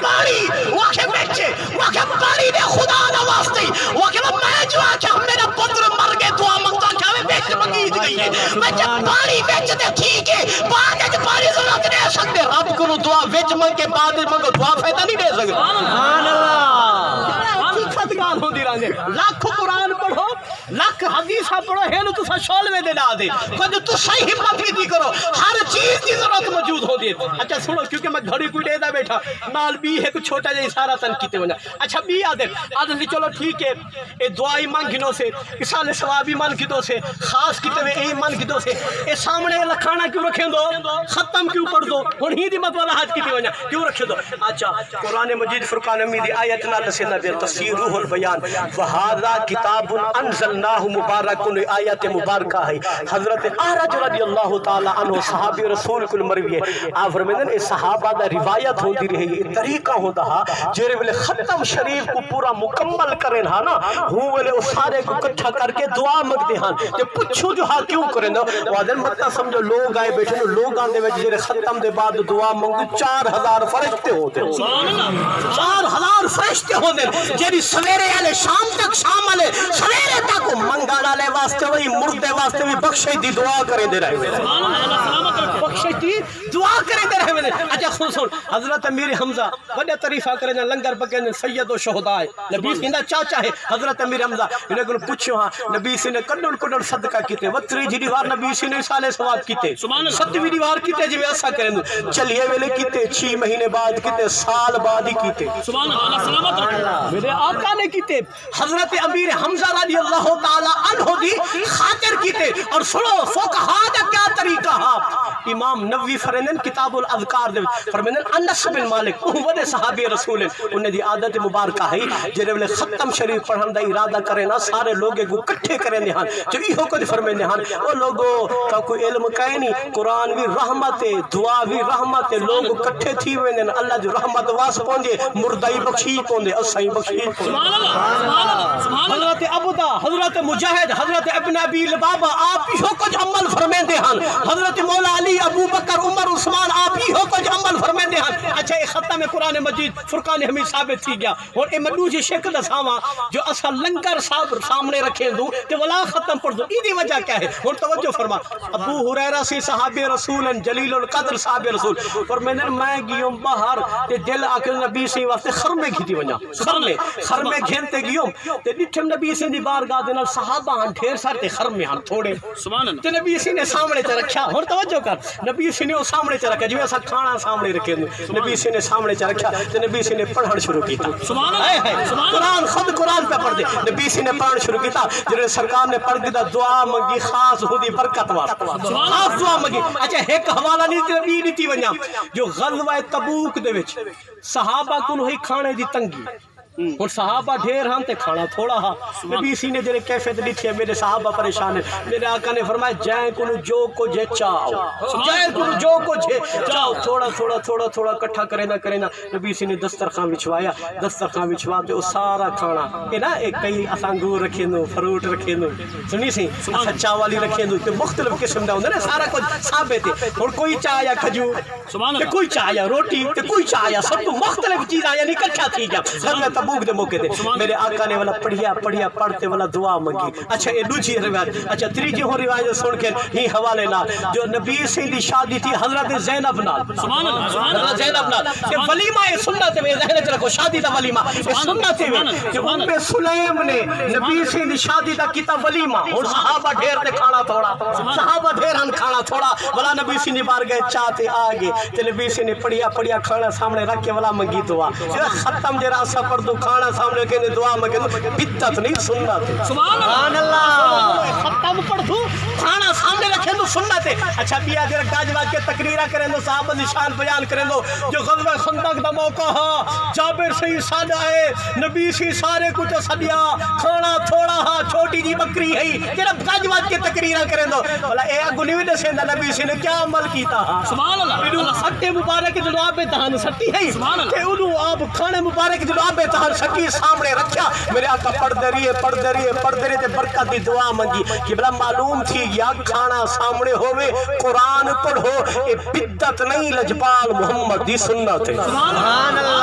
پانی واکے بیچے واکے پانی دے خدا دا واسطے واکے میں جو آکھا میرا پتر مر گئے دعا منگتا کیا میں بیچ منگیت گئی ہے میں جب پانی بیچ دے ٹھیک ہے بعد جب پانی ضرورت دے سکتے رب کو دعا بیچ منگ کے بعد منگو دعا فائدہ نہیں دے سکتے سبحان اللہ حقیقت گال ہوندی رہندے لاکھ قرآن پڑھو لاکھ حق حدیثہ پڑھو ہے نو تسا شولوے دے ڈا دے کچھ تو صحیح ہمت بھی دی کرو ہر چیز کی ضرورت موجود ہو دی اچھا سنو کیونکہ میں گھڑی کوئی دے دا بیٹھا نال بھی ہے کچھ چھوٹا جا اشارہ تن کیتے ونا اچھا بھی آدھے لی چلو ٹھیک ہے اے دعائی مانگنو سے اسال ثوابی مانگنو سے خاص کیتے ہوئے اے مانگنو سے اے سامنے لکھانا کیوں رکھیں دو ختم کیوں پڑھ دو اور ہی دی مت والا حج کیتے ونا کیوں رکھیں دو اچھا قرآن مجید فرقان حمید آیتنا لسنا بے تفسیر روح البیان وہذا کتاب انزلناہ مبارک آیت مبارکہ ہے حضرت اعرج رضی اللہ تعالی عنہ صحابی رسول کل مروی ہے آپ فرمیدن اس صحابہ دا روایت ہوتی رہی یہ طریقہ ہوتا ہے جیرے ویلے ختم شریف کو پورا مکمل کریں ہاں نا ہوں ویلے اس سارے کو کٹھا کر کے دعا مگتے ہیں کہ پچھو جو ہاں کیوں کریں دو وادن مطلع سمجھو لوگ آئے بیٹھے نو لوگ آنے ویجے جیرے ختم دے بعد دعا مانگو 4000 فرشتے ہوتے ہیں 4000 فرشتے ہوتے ہیں جیری سویرے آلے شام تک شام آلے سویرے تک منگانا لے واسطے وہی مردے واسطے بھی بخشے دی دعا کریں دے رہے بخشے دی دعا کریں دے رہے اچھا سن حضرت امیر حمزہ بڑے طریفہ کریں لنگر پکیں سید و شہدائے نبی سیندہ چاچا ہے حضرت امیر حمزہ انہیں کو پوچھو ہاں نبی سی نے کنڈل کنڈل صدقہ کیتے وطری جی دیوار نبی سی نے سالے ثواب کیتے 7ویں دیوار کیتے جی ایسا کریں دو چلیے ویلے کیتے 6 مہینے بعد کیتے سال بعد ہی کیتے سبحان اللہ سلامت رکھو میرے آقا نے کیتے حضرت امیر حمزہ رضی اللہ تعالی عنہ دی خاطر کیتے اور سنو فقہا دا کیا طریقہ ہاں امام نووی فرمائن کتاب الاذکار دے فرمائن انس بن مالک وہ صحابی رسول انہیں دی عادت مبارکہ ہے جڑے ویلے ختم شریف پڑھن دا ارادہ کرے نا سارے لوگ کو اکٹھے کریں دے ہن جو ایہو کو فرمائن ہن او لوگو کا کوئی علم کہیں نہیں قرآن بھی رحمت ہے دعا بھی رحمت ہے لوگ اکٹھے تھی ہوئے نے اللہ جو رحمت واس پہنچے مردائی بخشی پہنچے اسائی بخشی سبحان اللہ حضرت ابدا حضرت مجاہد حضرت ابن ابی لبابہ آپ ہی ہو کچھ عمل فرمائیں دے ہن حضرت مولا علی ابو بکر عمر عثمان آپ ہی ہو کچھ عمل فرمائیں دے ہن اچھا یہ ختم قرآن مجید فرقان حمید ثابت تھی گیا اور اے منو جی شکل دساواں جو اصل لنگر صاحب سامنے رکھیں دوں تے ولا ختم پڑھ دوں ایدی وجہ کیا ہے اور توجہ فرما ابو ہریرہ سی صحابی رسول جلیل القدر صحابی رسول فرمائیں میں گیوں باہر تے دل آکل نبی سی واسطے خرمے گھیتی ونجا خرمے گھنتے گیوں تے ڈٹھم نبی سی دی بارگاہ دے نال صحابہ ہن ڈھیر سارے خرمے ہن تھوڑے سبحان اللہ تے نبی سی نے سامنے تے رکھیا اور توجہ کر نبی سی نے وہ سامنے تے رکھیا جویں اسا کھانا سامنے رکھے نبی سی نے سامنے تے رکھیا تے نبی سی نے پڑھن شروع کیتا سبحان اللہ قرآن خود قرآن پہ پڑھ دے نبی سی نے پڑھن شروع کیتا جنہیں سرکار نے پڑھ دیتا دعا منگی خاص خودی برکت واسطے خاص دعا منگی اچھا ایک حوالہ نہیں تے نبی نہیں تھی ونجا جو غزوہ تبوک دے وچ صحابہ کو ہی کھانے دی تنگی اور صحابہ ڈھیر ہم تے کھانا تھوڑا ہاں نبی سی نے جنہیں کیفیت لکھی ہے میرے صحابہ پریشان ہیں میرے آقا نے فرمایا جائیں کنو جو کو جے چاہو جائیں کنو جو کو جے چاہو تھوڑا تھوڑا تھوڑا تھوڑا کٹھا کرے نا نبی سی نے دسترخوان بچھوایا دسترخوان بچھوا تے وہ سارا کھانا اے نا ایک کئی انگور رکھے دو فروٹ رکھے دو سنی سی سچا والی رکھے دو تے مختلف قسم دا ہوندا نا سارا کچھ ثابت ہے اور کوئی چاہ یا کھجور تے کوئی چاہ یا روٹی تے کوئی چاہ یا سب تو مختلف چیزاں یعنی اکٹھا تھی گیا غزوہ تبوک دے موقع دے میرے آقا نے والا پڑھیا پڑھتے والا دعا منگی اچھا یہ دوسری روایت اچھا تیجی ہو روایت سن کے ہی حوالے نال جو نبی سے دی شادی تھی حضرت زینب نال سبحان اللہ حضرت زینب نال کہ ولیمہ سنت ہے ذہن وچ رکھو شادی دا ولیمہ سنت ہے کہ ام سلیم نے نبی سے دی شادی دا کیتا ولیمہ اور صحابہ ڈھیر تے کھانا تھوڑا صحابہ ڈھیر ہن کھانا تھوڑا والا نبی سے نے بار گئے چاہتے آگے تے نبی سے نے پڑھیا کھانا سامنے رکھ کے والا منگی دعا ختم جرا سفر دو کھانا سامنے کے دعا مگے بدعت نہیں سنت سبحان اللہ ختم پڑھ دو کھانا سامنے رکھے دو سنت ہے اچھا بیا دے گاجوا کے تقریرہ کریں دو صحابہ نشان بیان کریں دو جو غزوہ خندق دا موقع ہا جابر سے سادہ ہے نبی سے سارے کچھ سدیا کھانا تھوڑا ہا چھوٹی جی بکری ہے تیرا گاجوا کے تقریرہ کریں دو بھلا اے گنی دے سے نبی سے نے کیا عمل کیتا سبحان اللہ انہوں سٹے مبارک جو آپ دہن سٹی ہے کہ انہوں آپ کھانے مبارک جو آپ دہن سٹی سامنے رکھا میرے آقا پڑھ دے رہی تے برکت دی دعا منگی کہ بلا معلوم تھی یا کھانا سامنے ہوئے قرآن پڑھو اے بدعت نہیں لجپال محمد دی سنت ہے سبحان اللہ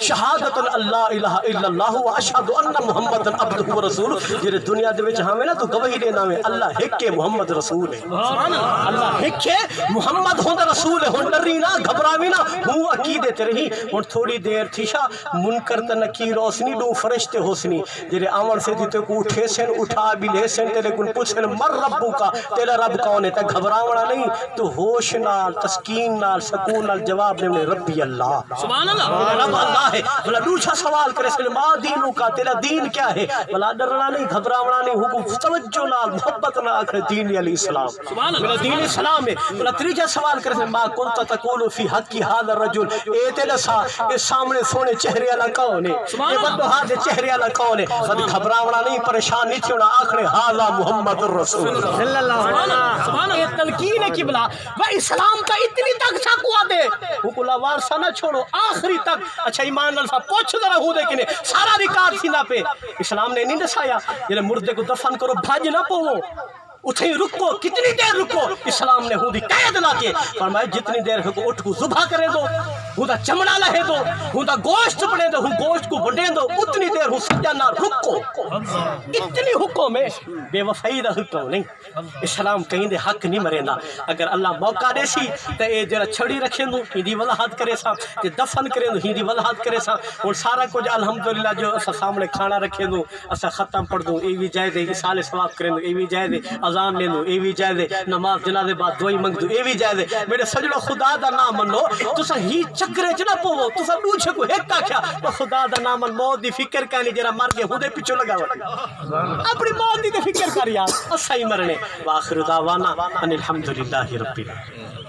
شہادت اللہ الہ الا اللہ و اشہد ان محمد عبدہ و رسول جڑے دنیا دے وچ ہاویں نا تو گواہی دینا ہے اللہ ہک ہے محمد رسول ہے اللہ ہک ہے محمد ہوندا رسول ہے ہن ڈری نہ گھبراویں نہ ہوں عقیدے تے رہی ہن تھوڑی دیر تھی شا منکر تے نکیر روشنی دو فرشتے ہوسنی جڑے آون سے تے کو اٹھے سن اٹھا بھی لے سن تے کو پوچھن مر ربو کا تیرا رب کون ہے تے گھبراونا نہیں تو ہوش نال تسکین نال سکون نال جواب دینے ربی اللہ سبحان اللہ رب اللہ ہے بلا دوسرا سوال کرے سن ما دینوں کا تیرا دین کیا ہے بلا ڈرنا نہیں گھبراونا نہیں حکم توجہ نال محبت نال آخر دین علی اسلام سبحان اللہ میرا دین اسلام ہے بلا تیجا سوال کرے سن ما کنت تقول فی حق هذا الرجل اے تیرا سا اے سامنے سونے چہرے والا کون ہے اے بدوہا دے چہرے والا کون ہے بد گھبراونا نہیں پریشان نہیں تھونا آخر ھذا محمد الرسول صلی اللہ علیہ وسلم سبحان یہ تلقین ہے قبلہ وہ اسلام کا اتنی تک ساکوا دے حکم وارثہ نہ چھوڑو آخری تک اچھا ایمان اللہ صاحب پوچھ ذرا ہوں دے کنے سارا ریکارڈ سینہ پہ اسلام نے نہیں دسایا یہ مردے کو دفن کرو بھاج نہ پوو اتھے رکو کتنی دیر رکو اسلام نے ہوں دی قید لا کے فرمایا جتنی دیر ہے کو اٹھ کو ذبح کرے دو ہوں دا چمڑا لہے دو ہوں دا گوشت بنے دو ہوں گوشت کو بڑھے دو اتنی دیر ہوں سجا نہ رکو اتنی حکم ہے بے وفائی دا حکم نہیں اسلام کہیں دے حق نہیں مرے نا اگر اللہ موقع دے سی تے اے جرا چھڑی رکھے دو ہندی وضاحت کرے سا تے دفن کرے دو ہندی وضاحت کرے سا اور سارا کچھ الحمدللہ جو اسا سامنے کھانا رکھے دو اسا ختم پڑھ دو اے بھی جائز ہے سال ثواب کرے دو اے بھی جائز ہے اذان لے لو اے بھی جائز ہے نماز جنازے بعد دعائی منگ دو اے بھی جائز ہے میرے سجڑو خدا دا نام منو تسا ہی چکرے چ نہ پوو تسا دوچے کو ایک آکھیا تو خدا دا نام من موت دی فکر کانی جرا مر گئے ہودے پیچھے لگا اپنی موت دی فکر کر یار اسا ہی مرنے واخر دعوانا ان الحمدللہ رب العالمین